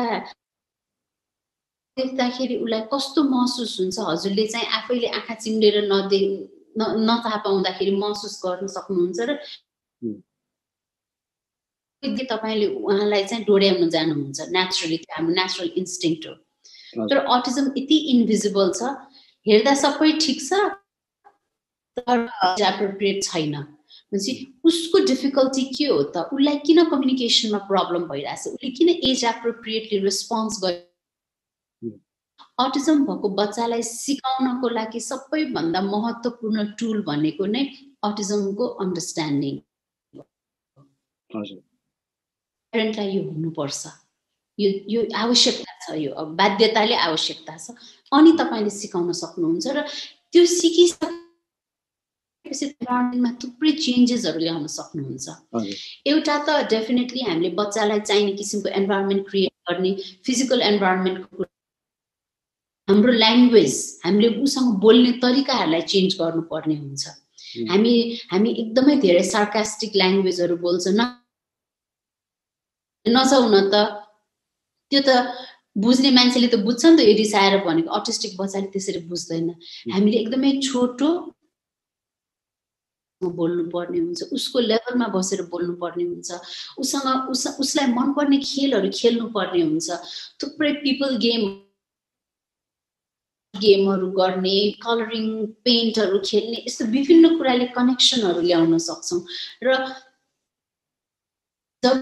देख्दाखेरि उलाई कस्तो महसुस हुन्छ हजुरले चाहिँ आफैले आँखा चिम्लेर नथाहा पाउँदाखेरि महसुस गर्न सक्नुहुन्छ र तपाईले उहाँलाई चाहिँ डोर्याउन जानुहुन्छ नेचुरली हाम्रो नेचुरल इन्स्टिङ्क्ट हो तर अटिजम यति इन्भिजिबल छ हेर्दा सबै ठीक छ तर एप्रोप्रिएट छैन भनेपछि उसको डिफिकल्टी के हो त उलाई किन कम्युनिकेसनमा प्रब्लम भइराछ उले किन एज एप्रोप्रिएटली रेस्पोन्स गर्छ अटिजम भएको बच्चालाई सिकाउनको लागि सबैभन्दा महत्त्वपूर्ण टुल भनेको नै अटिजमको अन्डरस्ट्यान्डिङ हजुर प्यारेन्टलाई यो हुनुपर्छ यो आवश्यकता छ यो बाध्यताले आवश्यकता छ अनि तपाईले सिकाउन सक्नुहुन्छ र त्यो सिकिसकेपछि इन्भाइरोमेन्टमा थुप्रै चेन्जेसहरु ल्याउन सक्नुहुन्छ एउटा त डेफिनेटली हामीले बच्चालाई चाहिने किसिमको इन्भाइरोमेन्ट क्रिएट गर्ने फिजिकल इन्भाइरोमेन्टको हाम्रो ल्याङ्ग्वेज हामीले उसँग बोल्ने तरिकाहरुलाई चेन्ज गर्नुपर्ने हुन्छ हामी एकदमै धेरै सार्कास्टिक ल्याङ्ग्वेजहरु बोल्छौं नचाउन त त्यो त बुझ्ने मान्छेले त बुझ्छ नि त यो रिसाएर भनेको अटिस्टिक बच्चाले त्यसरी बुझ्दैन हामीले एकदमै छोटो बोल्नु पर्ने हुन्छ, उसको लेभलमा बसेर बोल्नु पर्ने हुन्छ, उसलाई मनपर्ने खेलहरू खेल्नु पर्ने हुन्छ। थुप्रै पिपल गेमहरू गर्ने, कलरिङ पेन्टहरू खेल्ने, यस्तो विभिन्न कुराले कनेक्सनहरू ल्याउन सक्छौँ। र जब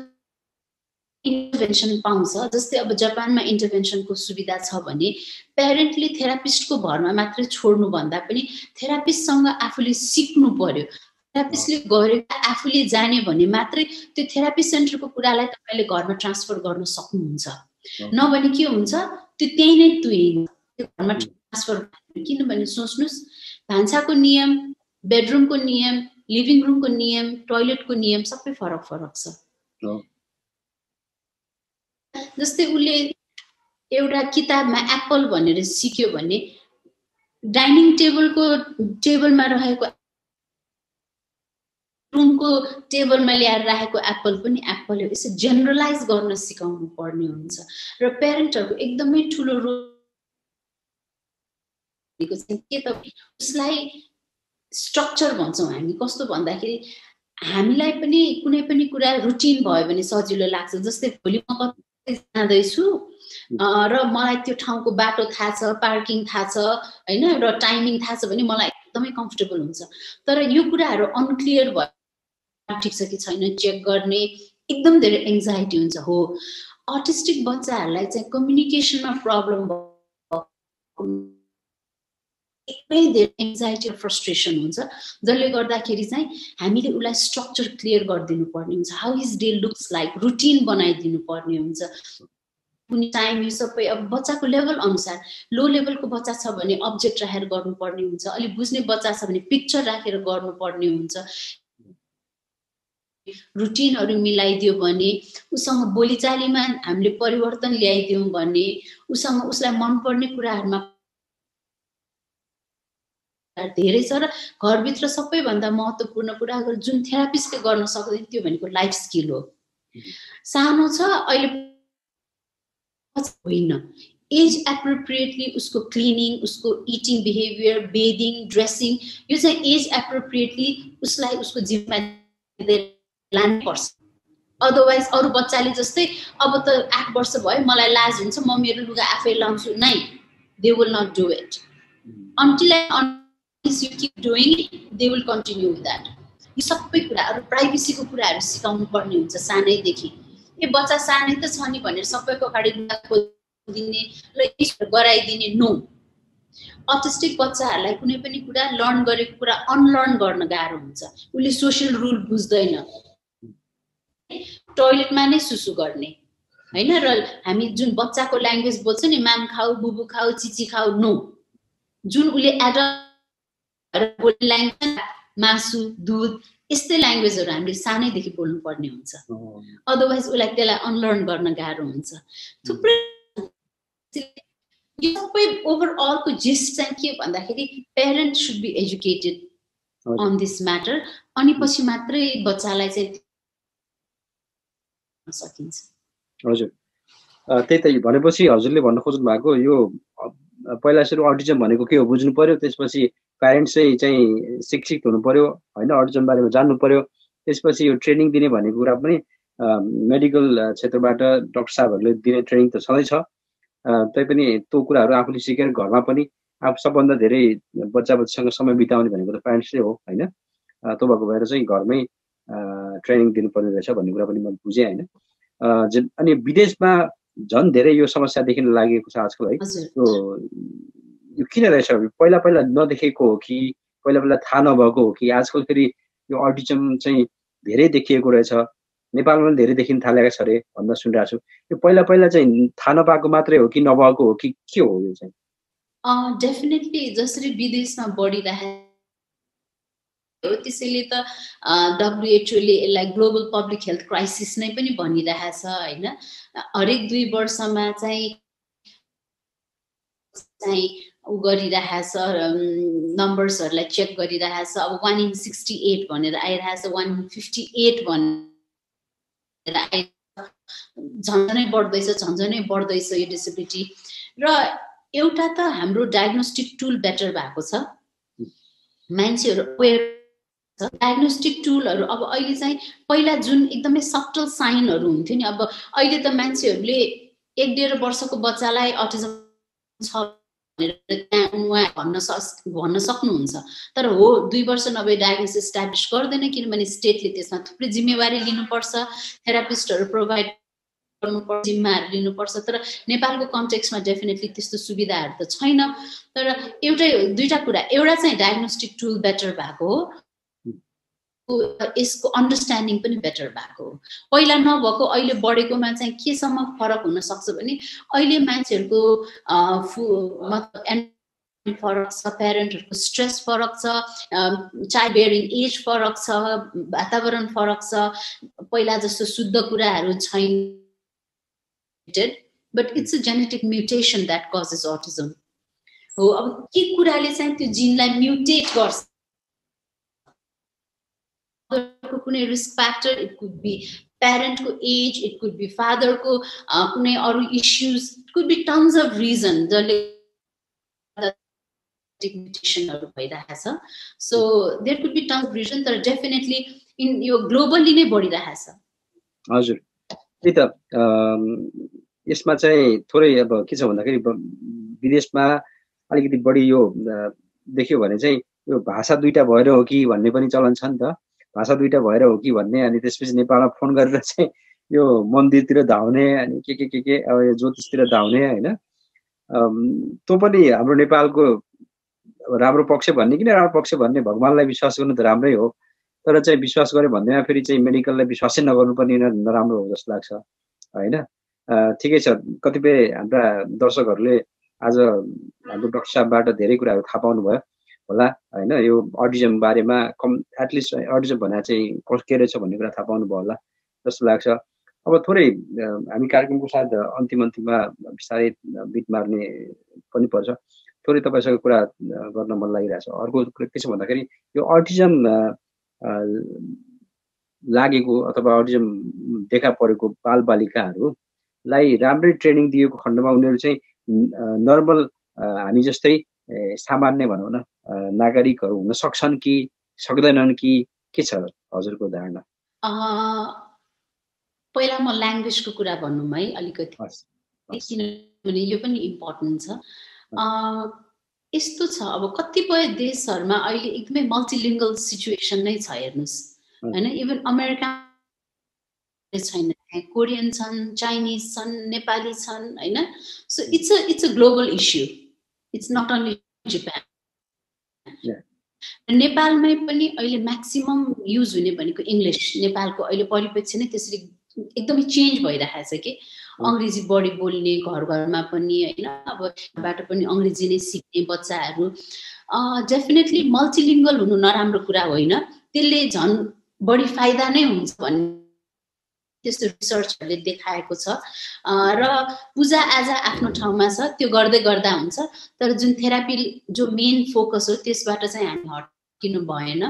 इन्टरभेन्सन पाउँछ, जस्तै अब जापानमा इन्टरभेन्सनको सुविधा छ भने प्यारेन्टले थेरापिस्टको भरमा मात्रै छोड्नु भन्दा पनि थेरापिस्टसँग आफूले सिक्नु पर्यो। थेरापिस्टले गरेर आफूले जाने भने मात्रै त्यो थेरापी सेन्टरको कुरालाई तपाईँले घरमा ट्रान्सफर गर्न सक्नुहुन्छ। नभने के हुन्छ, त्यो त्यही नै तुइन्छ घरमा ट्रान्सफर। किनभने सोच्नुहोस्, भान्साको नियम, बेडरुमको नियम, लिभिङ रुमको नियम, टोयलेटको नियम सबै फरक फरक छ। जस्तै उसले एउटा किताबमा एप्पल भनेर सिक्यो भने डाइनिङ टेबलमा रहेको रुमको टेबलमा ल्याएर राखेको एप्पल पनि एप्पल हो। यसो जेनरलाइज गर्न सिकाउनु पर्ने हुन्छ। र पेरेन्टहरूको एकदमै ठुलो रोल के त उसलाई स्ट्रक्चर भन्छौँ हामी। कस्तो भन्दाखेरि हामीलाई पनि कुनै पनि कुरा रुटिन भयो भने सजिलो लाग्छ। जस्तै भोलि म कतै जाँदैछु र मलाई त्यो ठाउँको बाटो थाहा छ, पार्किङ थाहा छ हैन, र टाइमिङ थाहा छ भने मलाई एकदमै कम्फर्टेबल हुन्छ। तर यो कुराहरू अनक्लियर भयो, ठिक छ कि छैन चेक गर्ने एकदम धेरै एङ्जाइटी हुन्छ। हो, अटिस्टिक बच्चाहरूलाई चाहिँ कम्युनिकेसनमा प्रब्लम एकदमै धेरै एङ्जाइटी र फ्रस्ट्रेसन हुन्छ, जसले गर्दाखेरि चाहिँ हामीले उसलाई स्ट्रक्चर क्लियर गरिदिनु पर्ने हुन्छ। How his day looks like, routine बनाइदिनु पर्ने हुन्छ। कुनै टाइम यो सबै अब बच्चाको लेभल अनुसार, लो लेभलको बच्चा छ भने अब्जेक्ट राखेर गर्नुपर्ने हुन्छ, अलिक बुझ्ने बच्चा छ भने पिक्चर राखेर गर्नुपर्ने हुन्छ। रुटिनहरू मिलाइदियो भने, उसँग बोलीचालीमा हामीले परिवर्तन ल्याइदियौँ भने, उसलाई मनपर्ने कुराहरूमा धेरै छ। र घरभित्र सबैभन्दा महत्त्वपूर्ण कुरा जुन थेरापिस्टले गर्न सक्दैन त्यो भनेको लाइफ स्किल हो। सानो छ अहिले होइन, एज एप्रोप्रिएटली उसको क्लिनिङ, उसको इटिङ बिहेभियर, बेदिङ, ड्रेसिङ, यो चाहिँ एज एप्रोप्रिएटली उसलाई उसको जिम्मा लानुपर्छ। अदरवाइज अरू बच्चाले जस्तै अब त 8 वर्ष भयो मलाई लाज हुन्छ म मेरो लुगा आफै लाउँछु, नै, they will not do it until you keep doing it, they will continue with that. यो सबै कुराहरू प्राइभेसीको कुराहरू सिकाउनु पर्ने हुन्छ सानैदेखि। ए बच्चा सानै त छ नि भनेर सबैको अगाडि लुगा खोलिदिने र गराइदिने, नो। अटिस्टिक बच्चाहरूलाई कुनै पनि कुरा लर्न गरेको कुरा अनलर्न गर्न गाह्रो हुन्छ। उसले सोसियल रुल बुझ्दैन, टोयलेटमा नै सुसु गर्ने हैन। र हामी जुन बच्चाको ल्याङ्ग्वेज बोल्छ नि, माम खाऊ, बुबु खाऊ, चिची खाऊ, नो। जुन उसले एडल्ट बोल्ने ल्याङ्ग्वेज, मासु, दुध, यस्तै ल्याङ्ग्वेजहरू हामीले सानैदेखि बोल्नु पर्ने हुन्छ। अदरवाइज उसलाई त्यसलाई अनलर्न गर्न गाह्रो हुन्छ। थुप्रै यो सबै ओभरअलको जिस्ट चाहिँ के भन्दाखेरि parent should be educated on this matter, अनि पछि मात्रै बच्चालाई चाहिँ सकिन्छ। हजुर, त्यही त भनेपछि हजुरले भन्न खोज्नु भएको यो पहिला सुरु अटिजम भनेको के हो बुझ्नु पर्यो, त्यसपछि प्यारेन्ट्स चाहिँ शिक्षित हुनु पर्यो हैन, अटिजम बारेमा जान्नु पर्यो। त्यसपछि यो ट्रेनिङ दिने भनेको कुरा पनि मेडिकल क्षेत्रबाट डाक्टर साहबहरूले दिने ट्रेनिङ त छँदैछ। तैपनि त्यो कुराहरू आफूले सिकेर घरमा पनि आफू सबभन्दा धेरै बच्चासँग समय बिताउने भनेको त प्यारेन्ट्सले हो हैन। त्यो भएको भएर चाहिँ घरमै ट्रेनिङ दिनुपर्ने रहेछ भन्ने कुरा पनि मैले बुझेँ हैन। अनि विदेशमा झन् धेरै यो समस्या देखिन लागेको छ आजकल है। यो किन रहेछ? पहिला पहिला नदेखेको हो कि पहिला पहिला थाहा नभएको हो कि आजकल फेरि यो अटिजम चाहिँ धेरै देखिएको रहेछ, नेपालमा पनि धेरै देखिन थालेको छ अरे भन्दा सुनिरहेको छु। यो पहिला पहिला चाहिँ थाहा नपाएको मात्रै हो कि नभएको हो कि के हो यो चाहिँ? डेफिनेटली जसरी विदेशमा बढिरहेको त्यसैले त WHO ले यसलाई ग्लोबल पब्लिक हेल्थ क्राइसिस नै पनि भनिरहेछ हैन। हरेक 2 वर्षमा चाहिँ उ गरिरहेछ, नम्बर्सहरूलाई चेक गरिरहेछ। अब 1 in 68 भनेर आइरहेछ, 1 in 58 भनेर झन्झनै बढ्दैछ यो डिसेबिलिटी। र एउटा त हाम्रो डायग्नोस्टिक टुल बेटर भएको छ, मान्छेहरू अवेर डायग्नोस्टिक टुलहरु अब अहिले चाहिँ पहिला जुन एकदमै सटल साइनहरु हुन्थ्यो नि, अब अहिले त मान्छेहरुले 1.5 वर्षको बच्चालाई अटिजम छ भनेर भन्न सक्नुहुन्छ, तर हो 2 वर्ष नभए डायग्नोसिस एस्टाब्लिश गर्दैन, किनभने स्टेटले त्यसमा थुप्रै जिम्मेवारी लिनुपर्छ, थेरापिस्टहरु प्रोभाइड गर्नुपर्छ, जिम्माहरु लिनुपर्छ। तर नेपालको कन्टेक्स्टमा डेफिनेटली त्यस्तो सुविधाहरु त छैन। तर दुईटा कुरा, एउटा चाहिँ डायग्नोस्टिक टुल बेटर भएको हो, यसको अन्डरस्ट्यान्डिङ पनि बेटर भएको हो। पहिला नभएको अहिले बढेकोमा चाहिँ केसम्म फरक हुन सक्छ भने अहिले मान्छेहरुको मतलब फरक छ, प्यारेन्टहरुको स्ट्रेस फरक छ, चाइल्ड बेयरिङ एज फरक छ, वातावरण फरक छ, पहिला जस्तो शुद्ध कुराहरु छैन, but it's a genetic mutation that causes autism हो। अब के कुराले चाहिँ त्यो जिनलाई म्युटेट गर्छ, कुनै risk factor, it could be parent को age, it could be father को कुनै अरु issues, it could be tons of reason जसले mutation भइरहेको छ। So there could be tons of reason, तर definitely in यो globally नै बढिरहेको छ। हजुर, त्यही त यसमा चाहिँ थोरै अब के छ भन्दाखेरि विदेशमा अलिकति बढी यो देख्यो भने चाहिँ यो भाषा दुईटा भएर हो कि भन्ने पनि चलन छ नि त, भाषा दुईटा भएर हो कि भन्ने। अनि त्यसपछि नेपालमा फोन गरेर चाहिँ यो मन्दिरतिर धाउने अनि के अब यो ज्योतिषतिर धाउने हैन, त्यो पनि हाम्रो नेपालको राम्रो पक्ष भन्ने कि राम्रो पक्ष भन्ने, भगवानलाई विश्वास गर्नु त राम्रै हो, तर चाहिँ विश्वास गरे भन्दैमा फेरि चाहिँ मेडिकललाई विश्वासै नगर्नु पनि नराम्रो हो जस्तो लाग्छ हैन। ठिकै छ, कतिपय हाम्रा दर्शकहरूले आज हाम्रो डाक्टर साहबबाट धेरै कुराहरू थाहा पाउनु भयो होला हैन, यो अटिजम बारेमा एटलिस्ट अटिजम भनेर चाहिँ के रहेछ भन्ने कुरा थाहा पाउनु भयो होला जस्तो लाग्छ। अब थोरै हामी कार्यक्रमको साथ अन्तिममा बिस्तारै बिट मार्ने पनि पर्छ, थोरै तपाईसँग कुरा गर्न मन लागिरहेछ। अर्को के छ भन्दाखेरि यो अटिजम लागेको अथवा अटिजम देखा परेको बालबालिकाहरूलाई राम्रै ट्रेनिङ दिएको खण्डमा उनीहरू चाहिँ नर्मल हामी जस्तै सामान्य भनौँ न नागरिकहरू हुन सक्छन् कि सक्दैनन् कि के छ हजुरको धारणा? पहिला म ल्याङ्ग्वेजको कुरा भन्नु है अलिकति, किनभने यो पनि इम्पोर्टेन्ट छ। यस्तो छ, अब कतिपय देशहरुमा अहिले एकदमै मल्टिलिङ्गल सिचुएसन नै छ, हेर्नुस् हैन। इभन अमेरिका छैन, कोरियन छन्, चाइनिज छन्, नेपाली छन् हैन। So it's a global issue, it's not only Japan. नेपालमै पनि अहिले म्याक्सिमम युज हुने भनेको इङ्ग्लिस। नेपालको अहिले परिप्रेक्ष्य नै त्यसरी एकदमै चेन्ज भइरहेको छ कि अंग्रेजी बढी बोल्ने घर घरमा पनि हैन, अब बाट पनि अंग्रेजी नै सिक्ने बच्चाहरू। डेफिनेटली मल्टिलिङ्गल हुनु नराम्रो कुरा होइन, त्यसले झन् बढी फाइदा नै हुन्छ भन्ने त्यस्तो रिसर्चहरूले देखाएको छ। र पूजा आजा आफ्नो ठाउँमा छ, त्यो गर्दै गर्दा हुन्छ, तर जुन थेरापी जो मेन फोकस हो त्यसबाट चाहिँ हामी हट्किनु भएन।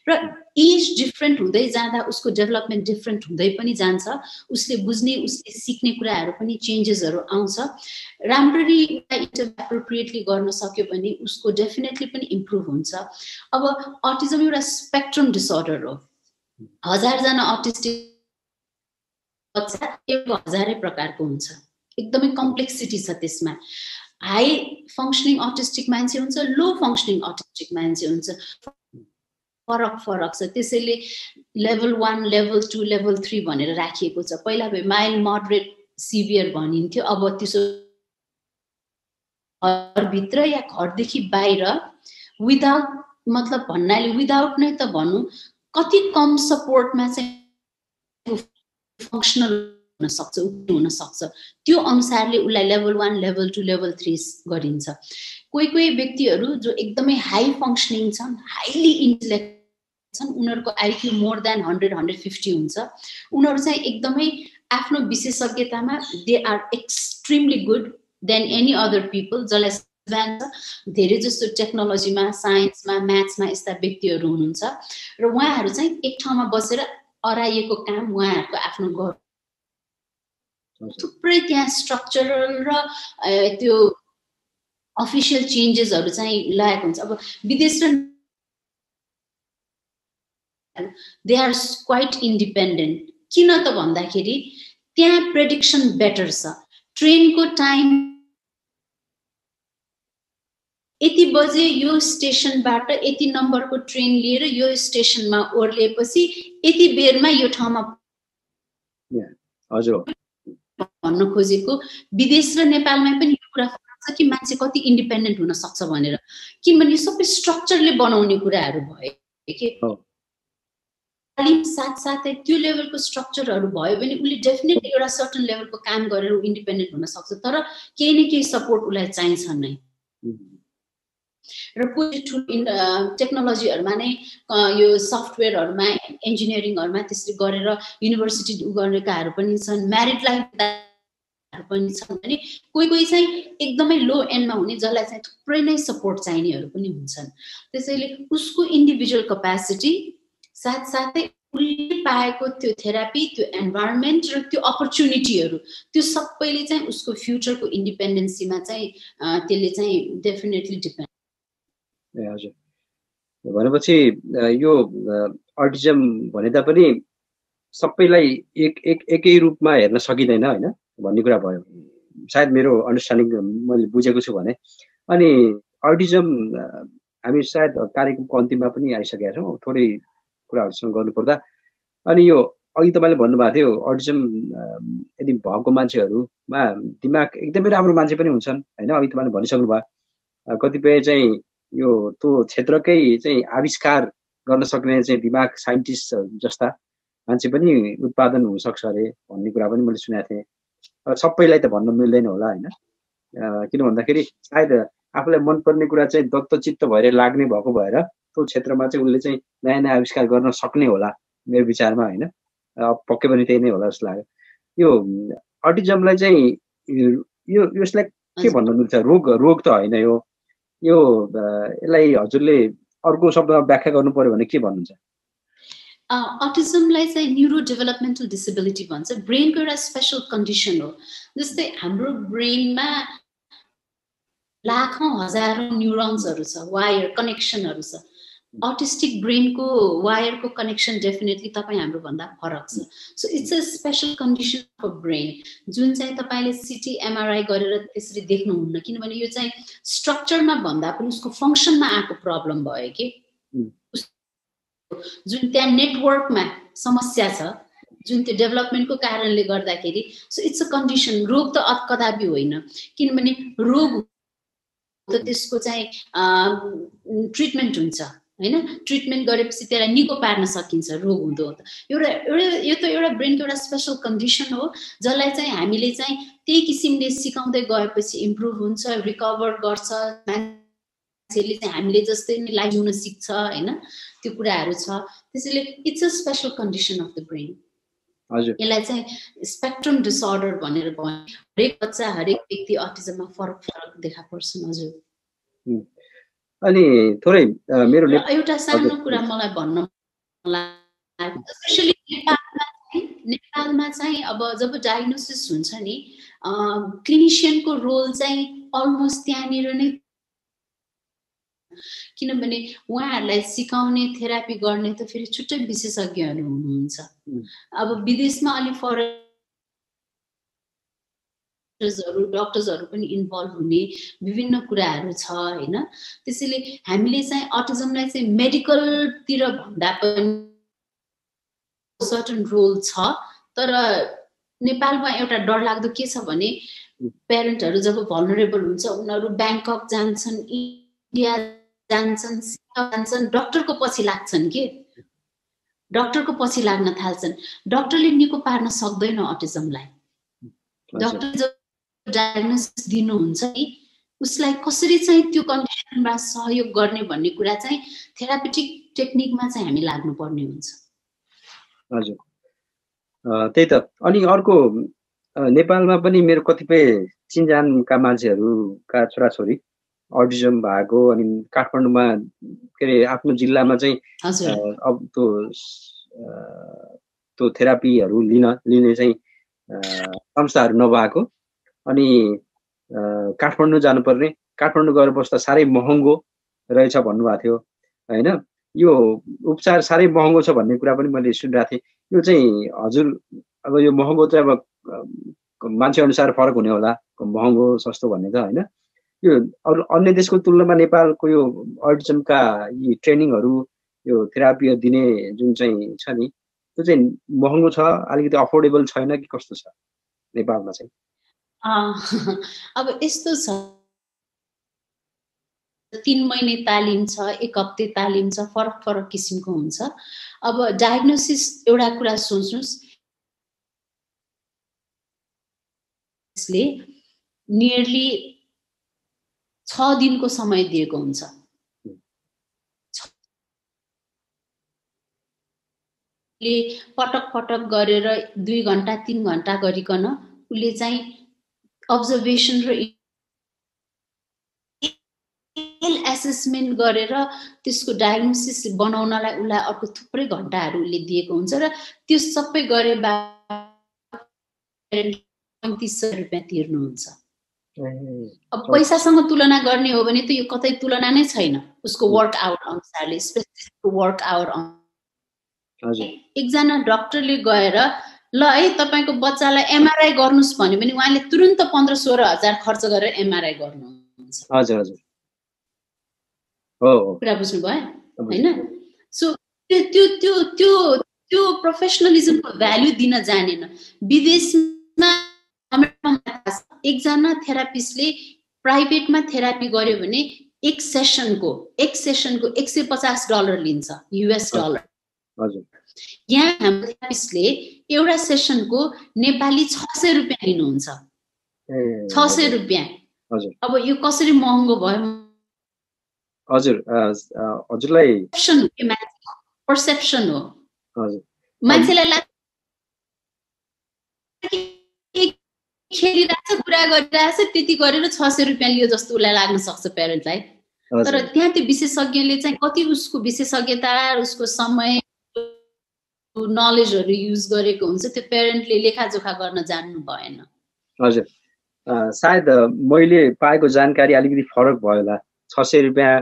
र एज डिफ्रेन्ट हुँदै जाँदा उसको डेभलपमेन्ट डिफ्रेन्ट हुँदै पनि जान्छ, उसले बुझ्ने उसले सिक्ने कुराहरू पनि चेन्जेसहरू आउँछ। राम्ररी एप्रोप्रिएटली गर्न सक्यो भने उसको डेफिनेटली पनि इम्प्रुभ हुन्छ। अब अटिजम एउटा स्पेक्ट्रम डिसअर्डर हो, 1000 जना अटिस्टिक बच्चा 1000 प्रकारको हुन्छ, एकदमै कम्प्लेक्सिटी छ त्यसमा। हाई फङ्क्सनिङ अटिस्टिक मान्छे हुन्छ, लो फङ्क्सनिङ अटिस्टिक मान्छे हुन्छ, फरक छ। त्यसैले लेभल 1, लेभल 2, लेभल 3 भनेर राखिएको छ। पहिला भए माइल्ड, मोडरेट, सिभियर भनिन्थ्यो, अब त्यसो घरभित्र या घरदेखि बाहिर विदाउट, मतलब भन्नाले विदाउट नै त भनौँ, कति कम सपोर्टमा चाहिँ फङ्क्सनल हुन सक्छ, हुन सक्छ, त्यो अनुसारले उसलाई लेभल 1, लेभल 2, लेभल 3 गरिन्छ। कोही व्यक्तिहरू जो एकदमै हाई फङ्क्सनिङ छन्, हाइली इन्टेलेक्ट छन्, उनीहरूको आइक्यू मोर देन 100-150 हुन्छ, उनीहरू चाहिँ एकदमै आफ्नो विशेषज्ञतामा they are extremely good than any other people, जसलाई धेरै जस्तो टेक्नोलोजीमा, साइन्समा, म्याथ्समा यस्ता व्यक्तिहरू हुनुहुन्छ। र उहाँहरू चाहिँ एक ठाउँमा बसेर अराइएको काम उहाँहरूको आफ्नो गर्नु, थुप्रै त्यहाँ स्ट्रक्चरल र त्यो अफिसियल चेन्जेसहरू चाहिँ ल्याएको हुन्छ। अब विदेश र दे आर क्वाइट इन्डिपेन्डेन्ट। किन त भन्दाखेरि त्यहाँ प्रेडिक्सन बेटर छ। ट्रेनको टाइम यति बजे यो स्टेसनबाट यति नम्बरको ट्रेन लिएर यो स्टेसनमा ओर्लिएपछि यति बेरमा यो ठाउँमा हजुर भन्न खोजेको। विदेश र नेपालमा पनि यो कुरा फरक छ कि मान्छे कति इन्डिपेन्डेन्ट हुन सक्छ भनेर, किनभने यो सबै स्ट्रक्चरले बनाउने कुराहरू भयो कि तालिम साथसाथै त्यो लेभलको स्ट्रक्चरहरू भयो भने उसले डेफिनेटली एउटा सर्टन लेभलको काम गरेर इन्डिपेन्डेन्ट हुन सक्छ, तर केही न केही सपोर्ट उसलाई चाहिन्छ नै। र कुनै ठुलो टेक्नोलोजीहरूमा नै यो सफ्टवेयरहरूमा इन्जिनियरिङहरूमा त्यसरी गरेर युनिभर्सिटी गरेकाहरू पनि छन्, म्यारिड लाइफहरू पनि छन् भने कोही कोही चाहिँ एकदमै लो एन्डमा हुने जसलाई चाहिँ थुप्रै नै सपोर्ट चाहिनेहरू पनि हुन्छन्। त्यसैले उसको इन्डिभिजुअल क्यापासिटी साथसाथै उसले पाएको त्यो थेरापी, त्यो एन्भाइरोमेन्ट र त्यो अपर्च्युनिटीहरू, त्यो सबैले चाहिँ उसको फ्युचरको इन्डिपेन्डेन्सीमा चाहिँ त्यसले चाहिँ डेफिनेटली डिपेन्ड। हजुर, भनेपछि यो अटिजम भने तापनि सबैलाई एकै रूपमा हेर्न सकिँदैन होइन भन्ने कुरा भयो, सायद मेरो अन्डरस्ट्यान्डिङ मैले बुझेको छु भने। अनि अटिजम हामी सायद कार्यक्रमको अन्तिममा पनि आइसकेका छौँ, थोरै कुराहरूसँग गर्नुपर्दा। अनि यो अघि तपाईँले भन्नुभएको थियो अटिजम यदि भएको मान्छेहरूमा दिमाग एकदमै राम्रो मान्छे पनि हुन्छन् होइन, अघि तपाईँले भनिसक्नु भयो। कतिपय चाहिँ यो त्यो क्षेत्रकै चाहिँ आविष्कार गर्न सक्ने चाहिँ दिमाग साइन्टिस्ट जस्ता मान्छे पनि उत्पादन हुनसक्छ अरे भन्ने कुरा पनि मैले सुनेको थिएँ। सबैलाई त भन्न मिल्दैन होला होइन, किन भन्दाखेरि सायद आफूलाई मनपर्ने कुरा चाहिँ दत्तचित्त भएर लाग्ने भएको भएर त्यो क्षेत्रमा चाहिँ उसले चाहिँ नयाँ नयाँ आविष्कार गर्न सक्ने होला मेरो विचारमा होइन, पक्कै पनि त्यही नै होला जस्तो लाग्यो। यो अटिजमलाई चाहिँ यसलाई के भन्न मिल्छ? रोग त होइन यो यसलाई हजुरले अर्को शब्दमा व्याख्या गर्नु पर्यो भने के भन्नुहुन्छ? अटिजमलाई चाहिँ न्युरो डेभलपमेन्टल डिसेबिलिटी भन्छ। ब्रेनको एउटा स्पेसल कन्डिसन हो। जस्तै हाम्रो ब्रेनमा लाखौँ हजारौँ न्युरोन्सहरू छ, वायर कनेक्सनहरू छ। अटिस्टिक ब्रेनको वायरको कनेक्सन डेफिनेटली तपाईँ हाम्रो भन्दा फरक छ। So it's a special condition of brain जुन चाहिँ तपाईँले सिटी एमआरआई गरेर त्यसरी देख्नुहुन्न, किनभने यो चाहिँ स्ट्रक्चरमा भन्दा पनि उसको फङ्सनमा आएको प्रब्लम भयो कि जुन त्यहाँ नेटवर्कमा समस्या छ, जुन त्यो डेभलपमेन्टको कारणले गर्दाखेरि। सो इट्स अ कन्डिसन, रोग त कदापि होइन, किनभने रोग त त्यसको चाहिँ ट्रिटमेन्ट हुन्छ होइन। ट्रिटमेन्ट गरेपछि त्यसलाई निको पार्न सकिन्छ रोग हुँदो। यो त एउटा ब्रेनको एउटा स्पेसल कन्डिसन हो जसलाई चाहिँ हामीले चाहिँ त्यही किसिमले सिकाउँदै गएपछि इम्प्रुभ हुन्छ, रिकभर गर्छ, मान्छेले चाहिँ हामीले जस्तै नै लाइफ जिउन सिक्छ होइन, त्यो कुराहरू छ। त्यसैले it's a special condition of the brain. यसलाई चाहिँ स्पेक्ट्रम डिसअर्डर भनेर भन्छ। हरेक बच्चा हरेक व्यक्ति अटिजममा फरक फरक देखा पर्छन्। हजुर, अनि थोरै मेरो एउटा सानो कुरा मलाई भन्न लाग्यो, स्पेसली नेपालमा चाहिँ अब जब डायग्नोसिस हुन्छ नि, क्लिनिसियनको रोल चाहिँ अलमोस्ट त्यहाँनिर नै, किनभने उहाँहरूलाई सिकाउने थेरापी गर्ने त फेरि छुट्टै विशेषज्ञहरू हुनुहुन्छ। अब विदेशमा अलि फरक डक्टर्सहरू पनि इन्भल्भ हुने विभिन्न कुराहरू छ होइन। त्यसैले हामीले चाहिँ अटिजमलाई चाहिँ मेडिकलतिर भन्दा पनि सर्टन रोल छ, तर नेपालमा एउटा डरलाग्दो के छ भने प्यारेन्टहरू जब भल्नरेबल हुन्छ उनीहरू ब्याङ्कक जान्छन्, इन्डिया जान्छन्, डक्टरको पछि लाग्छन् कि डक्टरको पछि लाग्न थाल्छन्। डक्टरले निको पार्न सक्दैन अटिजमलाई। डक्टर जब डायग्नोसिस दिनुहुन्छ नि उसलाई कसरी चाहिँ त्यो कन्डिसनमा सहयोग गर्ने भन्ने कुरा चाहिँ थेरापेटिक टेक्निकमा चाहिँ हामी लाग्नुपर्ने हुन्छ। हजुर, त्यही त। अनि अर्को नेपालमा पनि मेरो कतिपय चिनजानका मान्छेहरूका छोराछोरी अटिजम भएको, अनि काठमाडौँमा के अरे आफ्नो जिल्लामा चाहिँ अब त्यो थेरापीहरू लिने चाहिँ संस्थाहरू नभएको, अनि काठमाडौँ जानुपर्ने, काठमाडौँ गएर बस्दा साह्रै महँगो रहेछ भन्नुभएको थियो होइन। यो उपचार साह्रै महँगो छ भन्ने कुरा पनि मैले सुनिरहेको थिएँ। यो चाहिँ हजुर अब यो महँगो चाहिँ अब मान्छे अनुसार फरक हुने होला, महँगो सस्तो भन्ने त होइन। यो अरू अन्य देशको तुलनामा नेपालको यो अटिजमका यी ट्रेनिङहरू यो थेरापीहरू दिने जुन चाहिँ छ नि त्यो चाहिँ महँगो छ, अलिकति अफोर्डेबल छैन कि कस्तो छ नेपालमा चाहिँ? अब यस्तो छ, 3 महिने तालिम छ, 1 हप्ते तालिम छ, फरक फरक किसिमको हुन्छ। अब डायग्नोसिस एउटा कुरा सोच्नुहोस्, यसले नियरली 6 दिनको समय दिएको हुन्छ। पटक पटक गरेर 2 घण्टा 3 घण्टा गरिकन उसले चाहिँ अब्जर्भेसन र एसेसमेन्ट गरेर त्यसको डायग्नोसिस बनाउनलाई उसलाई अर्को थुप्रै घण्टाहरू उसले दिएको हुन्छ र त्यो सबै गरे 3500 रुपियाँ तिर्नुहुन्छ। अब पैसासँग तुलना गर्ने हो भने त यो कतै तुलना नै छैन उसको वर्क आवर अनुसारले, स्पेसिफिक वर्क आवर। एकजना डाक्टरले गएर ल है तपाईको बच्चालाई एमआरआई गर्नुस् भन्यो भने उहाँले तुरुन्त 15-16 हजार खर्च गरेर एमआरआई गर्नुहुन्छ। हजुर हजुर हो कुरा बुझ्नु भयो हैन? सो त्यो प्रोफेसनलिजमको भ्यालु दिन जानेन। विदेशमा एकजना थेरापिस्टले प्राइभेटमा थेरापी गर्यो भने एक सेसनको $150 लिन्छ, US डलर। हजुर यहाँ हाम्रो थेरापिस्टले एउटा सेसनको नेपाली 600 रुपियाँ लिनुहुन्छ। 600 रुपियाँ। हजुर अब यो कसरी महँगो भयो? हजुर हजुरलाई पर्सेप्सन हो। हजुर मान्छेलाई लाग्छ खेलिरहेछ, कुरा गरिरहेछ, त्यति गरेर 600 रुपियाँ लियो जस्तो उसलाई लाग्न सक्छ प्यारेन्टलाई। तर त्यहाँ त्यो विशेषज्ञले चाहिँ कति उसको विशेषज्ञता, उसको समय, नलेजहरू युज गरेको हुन्छ, त्यो प्यारेन्टले लेखाजोखा गर्न जान्नु भएन। हजुर सायद मैले पाएको जानकारी अलिकति फरक भयो होला। 600 रुपियाँ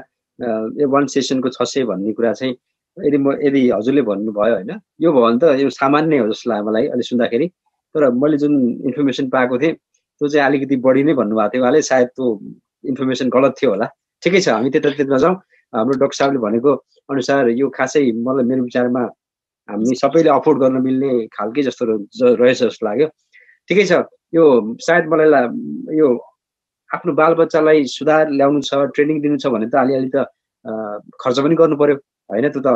वान सेसनको 600 भन्ने कुरा चाहिँ यदि हजुरले भन्नुभयो होइन, यो भयो भने त यो सामान्य हो जस्तो लाग्यो मलाई अहिले सुन्दाखेरि। तर मैले जुन इन्फर्मेसन पाएको थिएँ त्यो चाहिँ अलिकति बढी नै भन्नुभएको थियो उहाँले, सायद त्यो इन्फर्मेसन गलत थियो होला। ठिकै छ, हामी त्यतातिर नजाउँ। हाम्रो डाक्टर साहबले भनेको अनुसार यो खासै मलाई मेरो विचारमा हामी सबैले अफोर्ड गर्न मिल्ने खालकै जस्तो रहेछ जस्तो लाग्यो। ठिकै छ, यो सायद मलाई यो आफ्नो बालबच्चालाई सुधार ल्याउनु छ, ट्रेनिङ दिनु छ भने त अलिअलि त खर्च पनि गर्नु पर्यो होइन? त्यो त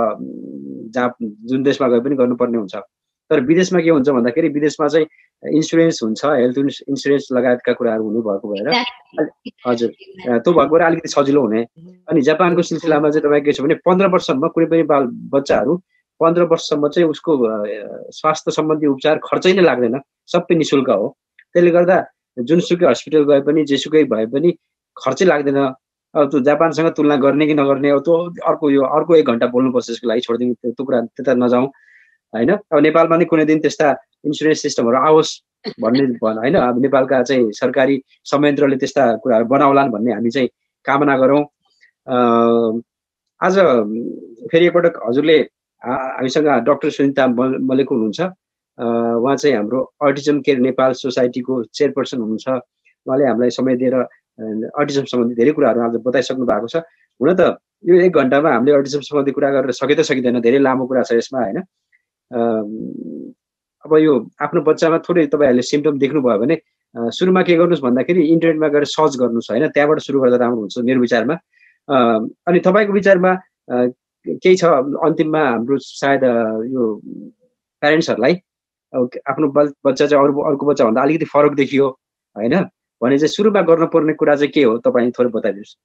जहाँ जुन देशमा गए पनि गर्नुपर्ने हुन्छ। तर विदेशमा के हुन्छ भन्दाखेरि विदेशमा चाहिँ इन्सुरेन्स हुन्छ, हेल्थ इन्सुरेन्स लगायतका कुराहरू हुनुभएको भएर हजुर त्यो भएको भएर अलिकति सजिलो हुने। अनि जापानको सिलसिलामा चाहिँ तपाईँको के छ भने 15 वर्षसम्म कुनै पनि बाल बच्चाहरू 15 वर्षसम्म चाहिँ उसको स्वास्थ्य सम्बन्धी उपचार खर्चै नै लाग्दैन, सबै निःशुल्क हो। त्यसले गर्दा जुनसुकै हस्पिटल गए पनि जेसुकै भए पनि खर्चै लाग्दैन। अब त्यो जापानसँग तुलना गर्ने कि नगर्ने, अब त्यो अर्को 1 घण्टा बोल्नुपर्छ यसको लागि, छोडिदिनु त्यो कुरा त्यता नजाउँ होइन। अब नेपालमा नै कुनै दिन त्यस्ता इन्सुरेन्स सिस्टमहरू आओस् भन्ने होइन, अब नेपालका चाहिँ सरकारी संयन्त्रले त्यस्ता कुराहरू बनाउलान् भन्ने हामी चाहिँ कामना गरौँ। आज फेरि एकपटक हजुरले हामीसँग डाक्टर सुनिता मल्लिक हुनुहुन्छ, उहाँ चाहिँ हाम्रो अटिजम केयर नेपाल सोसाइटीको चेयरपर्सन हुनुहुन्छ। उहाँले हामीलाई समय दिएर अटिजम सम्बन्धी धेरै कुराहरू आज बताइसक्नु भएको छ। हुन त यो 1 घण्टामा हामीले अटिजम सम्बन्धी कुरा गरेर सकिँदैन, धेरै लामो कुरा छ यसमा होइन। अब यो आफ्नो बच्चामा थोरै तपाईँहरूले सिम्पटम देख्नुभयो भने सुरुमा के गर्नुहोस् भन्दाखेरि इन्टरनेटमा गएर सर्च गर्नुहोस् होइन, त्यहाँबाट सुरु गर्दा राम्रो हुन्छ मेरो विचारमा। अनि तपाईँको विचारमा केही छ अन्तिममा? हाम्रो सायद यो प्यारेन्ट्सहरूलाई आफ्नो बच्चा चाहिँ अर्को बच्चाभन्दा अलिकति फरक देखियो होइन भने चाहिँ सुरुमा गर्नुपर्ने कुरा चाहिँ के हो, तपाईँ थोरै बताइदिनुहोस्।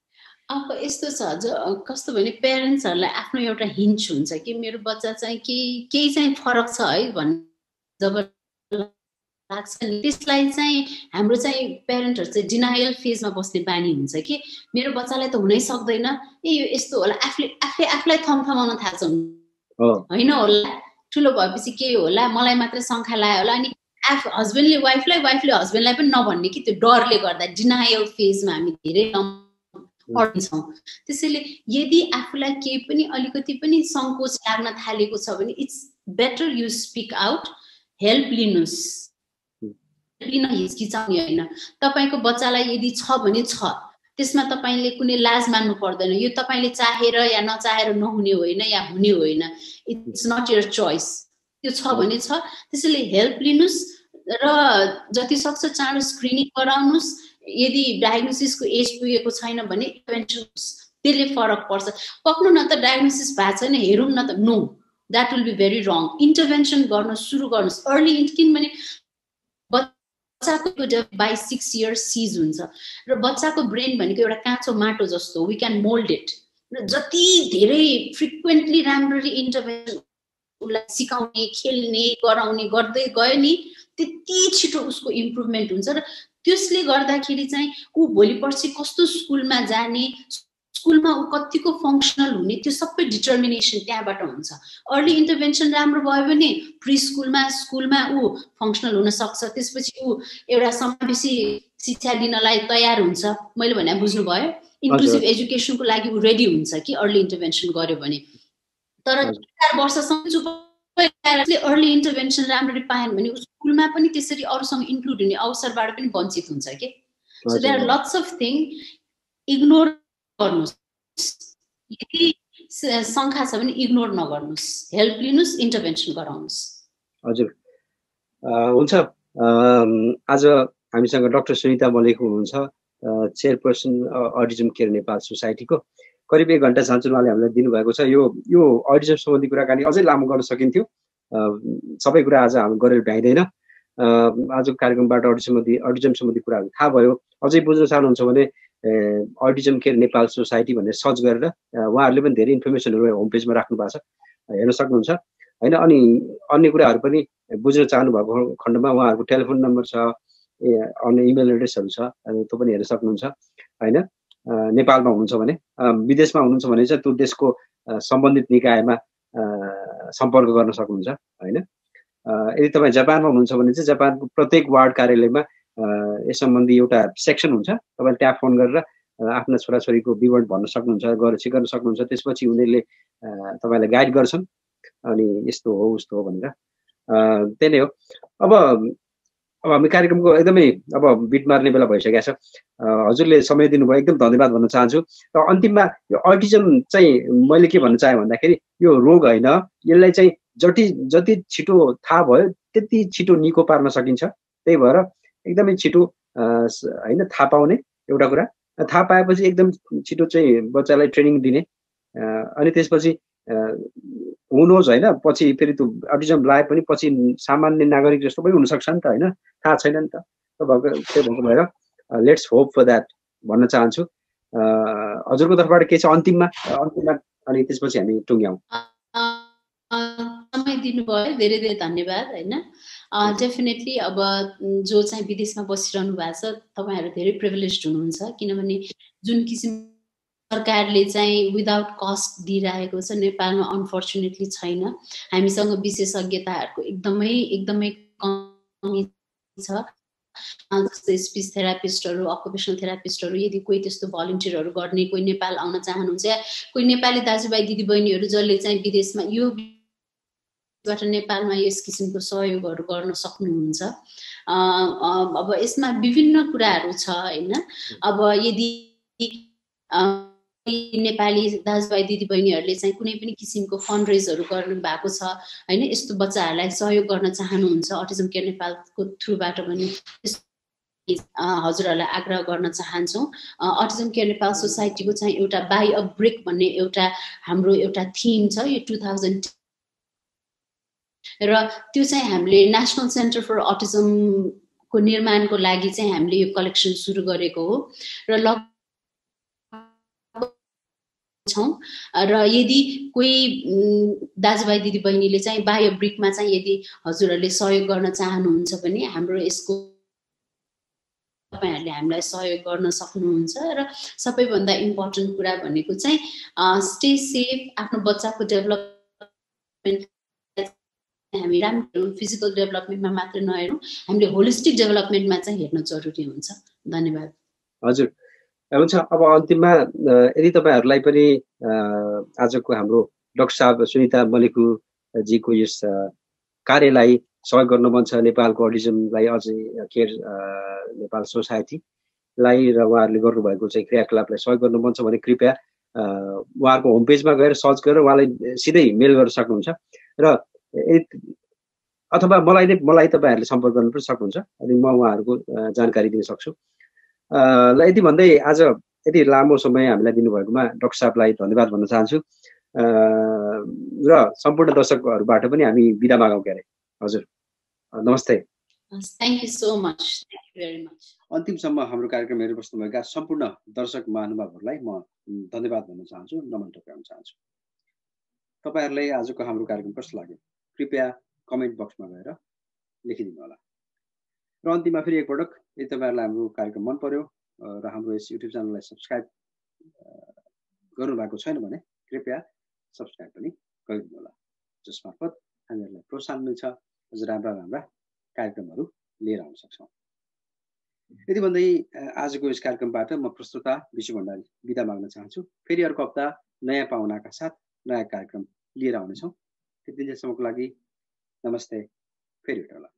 अब यस्तो छ कस्तो भने प्यारेन्ट्सहरूलाई आफ्नो एउटा हिन्च हुन्छ कि मेरो बच्चा चाहिँ केही चाहिँ फरक छ है भन्ने जब लाग्छ नि, त्यसलाई चाहिँ हाम्रो चाहिँ प्यारेन्टहरू चाहिँ डिनायल फेजमा बस्ने बानी हुन्छ कि मेरो बच्चालाई त हुनै सक्दैन, यो यस्तो होला, आफूलाई थमथमाउन थाल्छ होइन होला, ठुलो भएपछि के होला, मलाई मात्रै शङ्का लाग्यो होला। अनि हस्बेन्डले वाइफलाई, वाइफले हस्बेन्डलाई पनि नभन्ने कि त्यो डरले गर्दा डिनायल फेजमा हामी धेरै अड्छौँ। त्यसैले यदि आफूलाई केही पनि अलिकति पनि सङ्कोच लाग्न थालेको छ भने it's better you speak out, help लिनुहोस्, लिन हिचकिचाउने होइन। तपाईँको बच्चालाई यदि छ भने छ, त्यसमा तपाईँले कुनै लाज मान्नु पर्दैन। यो तपाईँले चाहेर या नचाहेर नहुने होइन या हुने होइन, इट्स नट यर चोइस। त्यो छ भने छ, त्यसैले हेल्प लिनुहोस् र जति सक्छ चाँडो स्क्रिनिङ गराउनुहोस्। यदि डायग्नोसिसको एज पुगेको छैन भने इन्टरभेन्सन, त्यसले फरक पर्छ। पक्नु न त डायग्नोसिस भएको छैन, हेरौँ न त, no, that will be very wrong. Intervention गर्न सुरु गर्नुहोस् अर्ली, किनभने बच्चाको बाई 6 years सिज हुन्छ र बच्चाको ब्रेन भनेको एउटा काँचो माटो जस्तो, वी क्यान मोल्ड इट। र जति धेरै फ्रिक्वेन्टली राम्ररी इन्टरभेन्सन उसलाई सिकाउने, खेल्ने, गराउने गर्दै गयो नि, त्यति छिटो उसको इम्प्रुभमेन्ट हुन्छ। र त्यसले गर्दाखेरि चाहिँ ऊ भोलि पर्सि कस्तो स्कुलमा जाने, स्कुलमा ऊ कतिको फङ्सनल हुने, त्यो सबै डिटर्मिनेसन त्यहाँबाट हुन्छ। अर्ली इन्टरभेन्सन राम्रो भयो भने प्री स्कुलमा ऊ फङ्सनल हुन सक्छ। त्यसपछि ऊ एउटा समावेशी शिक्षा दिनलाई तयार हुन्छ। मैले भने बुझ्नुभयो? इन्क्लुसिभ एजुकेसनको लागि ऊ रेडी हुन्छ कि अर्ली इन्टरभेन्सन गर्यो भने। तर 4 वर्षसम्म अर्ली इन्टरभेन्सन राम्ररी पाएन भने स्कुलमा पनि त्यसरी अरूसँग इन्क्लुड हुने अवसरबाट पनि वञ्चित हुन्छ कि। So there are lots of thing, ignore गर्नुहोस्। यदि शङ्का छ भने इग्नोर नगर्नुहोस्, हेल्प लिनुहोस्, इन्टरभेन्सन गराउनुहोस्। हजुर, हुन्छ। आज हामीसँग डाक्टर सुनिता मल्लिक हुनुहुन्छ, चेयरपर्सन अटिजम केयर नेपाल सोसाइटीको। करिब 1 घण्टा सञ्चालन उहाँले हामीलाई दिनुभएको छ। यो अटिजम सम्बन्धी कुराकानी अझै लामो गर्न सकिन्थ्यो, सबै कुरा आज हामी गरेर भ्याइँदैन। आजको कार्यक्रमबाट अटिजम सम्बन्धी कुराहरू थाहा भयो। अझै बुझ्न चाहनुहुन्छ भने अटिजम केयर नेपाल सोसाइटी भनेर सर्च गरेर उहाँहरूले पनि धेरै इन्फर्मेसनहरू होम पेजमा राख्नु भएको छ, हेर्न सक्नुहुन्छ होइन। अनि अन्य कुराहरू पनि बुझ्न चाहनुभएको खण्डमा उहाँहरूको टेलिफोन नम्बर छ, अन्य इमेल एड्रेसहरू छ, त्यो पनि हेर्न सक्नुहुन्छ होइन। नेपालमा हुनुहुन्छ भने, विदेशमा हुनुहुन्छ भने चाहिँ त्यो देशको सम्बन्धित निकायमा सम्पर्क गर्न सक्नुहुन्छ होइन। यदि तपाईँ जापानमा हुनुहुन्छ भने चाहिँ जापानको प्रत्येक वार्ड कार्यालयमा यस सम्बन्धी एउटा सेक्सन हुन्छ। तपाईँले त्यहाँ फोन गरेर आफ्ना छोराछोरीको विवरण भन्न सक्नुहुन्छ, गएर चेक गर्न सक्नुहुन्छ। त्यसपछि उनीहरूले तपाईँलाई गाइड गर्छन्, अनि यस्तो हो उस्तो हो भनेर। त्यही नै हो। अब हामी कार्यक्रमको एकदमै अब बिट मार्ने बेला भइसकेको छ। हजुरले समय दिनुभयो, एकदम धन्यवाद भन्न चाहन्छु। र अन्तिममा यो अटिजम चाहिँ मैले के भन्न चाहेँ भन्दाखेरि यो रोग होइन, यसलाई चाहिँ जति छिटो थाहा भयो त्यति छिटो निको पार्न सकिन्छ। त्यही भएर एकदमै छिटो होइन थाहा पाउने एउटा कुरा, थाहा पाएपछि एकदम छिटो चाहिँ बच्चालाई ट्रेनिङ दिने, अनि त्यसपछि हुनुहोस् होइन, पछि फेरि त्यो अटिजम लाए पनि पछि सामान्य नागरिक जस्तो पनि हुनसक्छ नि त होइन, थाहा छैन नि त। त्यही भएको भएर लेट्स होप फर द्याट भन्न चाहन्छु। हजुरको तर्फबाट के छ अन्तिममा, अनि त्यसपछि हामी टुङ्ग्यौँ। समय दिनुभयो, धेरै धेरै धन्यवाद होइन। डेफिनेटली अब जो चाहिँ विदेशमा बसिरहनु भएको छ, तपाईँहरू धेरै प्रिभिलेज्ड हुनुहुन्छ, किनभने जुन किसिम सरकारले चाहिँ विदाउट कस्ट दिइरहेको छ नेपालमा अनफर्चुनेटली छैन। हामीसँग विशेषज्ञताहरूको एकदमै कमी छ। जस्तै स्पिच थेरापिस्टहरू, अकुपेसनल थेरापिस्टहरू, यदि कोही त्यस्तो भलिन्टियरहरू गर्ने कोही नेपाल आउन चाहनुहुन्छ, कोही नेपाली दाजुभाइ दिदीबहिनीहरू जसले चाहिँ विदेशमा यो नेपालमा यस किसिमको सहयोगहरू गर्न सक्नुहुन्छ। अब यसमा विभिन्न कुराहरू छ होइन। अब यदि नेपाली दाजुभाइ दिदीबहिनीहरूले चाहिँ कुनै पनि किसिमको फन्डरेजहरू गर्नु भएको छ होइन, यस्तो बच्चाहरूलाई सहयोग गर्न चाहनुहुन्छ अटिजम केयर नेपालको थ्रुबाट पनि हजुरहरूलाई आग्रह गर्न चाहन्छौँ। अटिजम केयर नेपाल सोसाइटीको चाहिँ एउटा बाई अ ब्रिक भन्ने एउटा हाम्रो एउटा थिम छ यो 2000, र त्यो चाहिँ हामीले नेसनल सेन्टर फर अटिजमको निर्माणको लागि चाहिँ हामीले यो कलेक्सन सुरु गरेको हो। र र यदि कोही दाजुभाइ दिदीबहिनीले चाहिँ बायो ब्रिकमा चाहिँ यदि हजुरहरूले सहयोग गर्न चाहनुहुन्छ भने हाम्रो यसको तपाईँहरूले हामीलाई सहयोग गर्न सक्नुहुन्छ। र सबैभन्दा इम्पोर्टेन्ट कुरा भनेको चाहिँ स्टे सेफ, आफ्नो बच्चाको डेभलपमेन्ट हामी राम्रो फिजिकल डेभलपमेन्टमा मात्र नहेरौँ, हामीले होलिस्टिक डेभलपमेन्टमा चाहिँ हेर्न जरुरी हुन्छ। धन्यवाद। हजुर, हुन्छ। अब अन्तिममा यदि तपाईँहरूलाई पनि आजको हाम्रो डाक्टर साहब सुनिता मलिकुजीको यस कार्यलाई सहयोग गर्न मन छ, नेपालको अटिजमलाई अझै केयर नेपाल सोसाइटीलाई र उहाँहरूले गर्नुभएको चाहिँ क्रियाकलापलाई सहयोग गर्न मन छ भने कृपया उहाँहरूको होम पेजमा गएर सर्च गरेर उहाँलाई सिधै मेल गर्न सक्नुहुन्छ र अथवा मलाई तपाईँहरूले सम्पर्क गर्न पनि सक्नुहुन्छ। अनि म उहाँहरूको जानकारी दिन सक्छु। ल यति भन्दै आज यति लामो समय हामीलाई दिनुभएकोमा डाक्टर साहबलाई धन्यवाद भन्न चाहन्छु र सम्पूर्ण दर्शकहरूबाट पनि हामी बिदा मागौँ। क्यारे हजुर, नमस्ते। Thank you so much, thank you very much. अन्तिमसम्म हाम्रो कार्यक्रम हेरेर बस्नुभएका सम्पूर्ण दर्शक महानुभावहरूलाई म धन्यवाद भन्न चाहन्छु, नमन टक्राउन चाहन्छु। तपाईँहरूलाई आजको हाम्रो कार्यक्रम कस्तो लाग्यो कृपया कमेन्ट बक्समा गएर लेखिदिनु होला। र अन्तिममा फेरि एकपटक यदि तपाईँहरूलाई हाम्रो कार्यक्रम मन पर्यो र हाम्रो यस युट्युब च्यानललाई सब्सक्राइब गर्नुभएको छैन भने कृपया सब्सक्राइब पनि गरिदिनु होला, जसमार्फत हामीहरूलाई प्रोत्साहन मिल्छ अझ राम्रा कार्यक्रमहरू लिएर आउन सक्छौँ। यति भन्दै आजको यस कार्यक्रमबाट म प्रस्तुता विशु भण्डारी बिदा माग्न चाहन्छु। फेरि अर्को हप्ता नयाँ पाहुनाका साथ नयाँ कार्यक्रम लिएर आउनेछौँ। त्यति दिनसम्मको लागि नमस्ते, फेरि भेटौँला।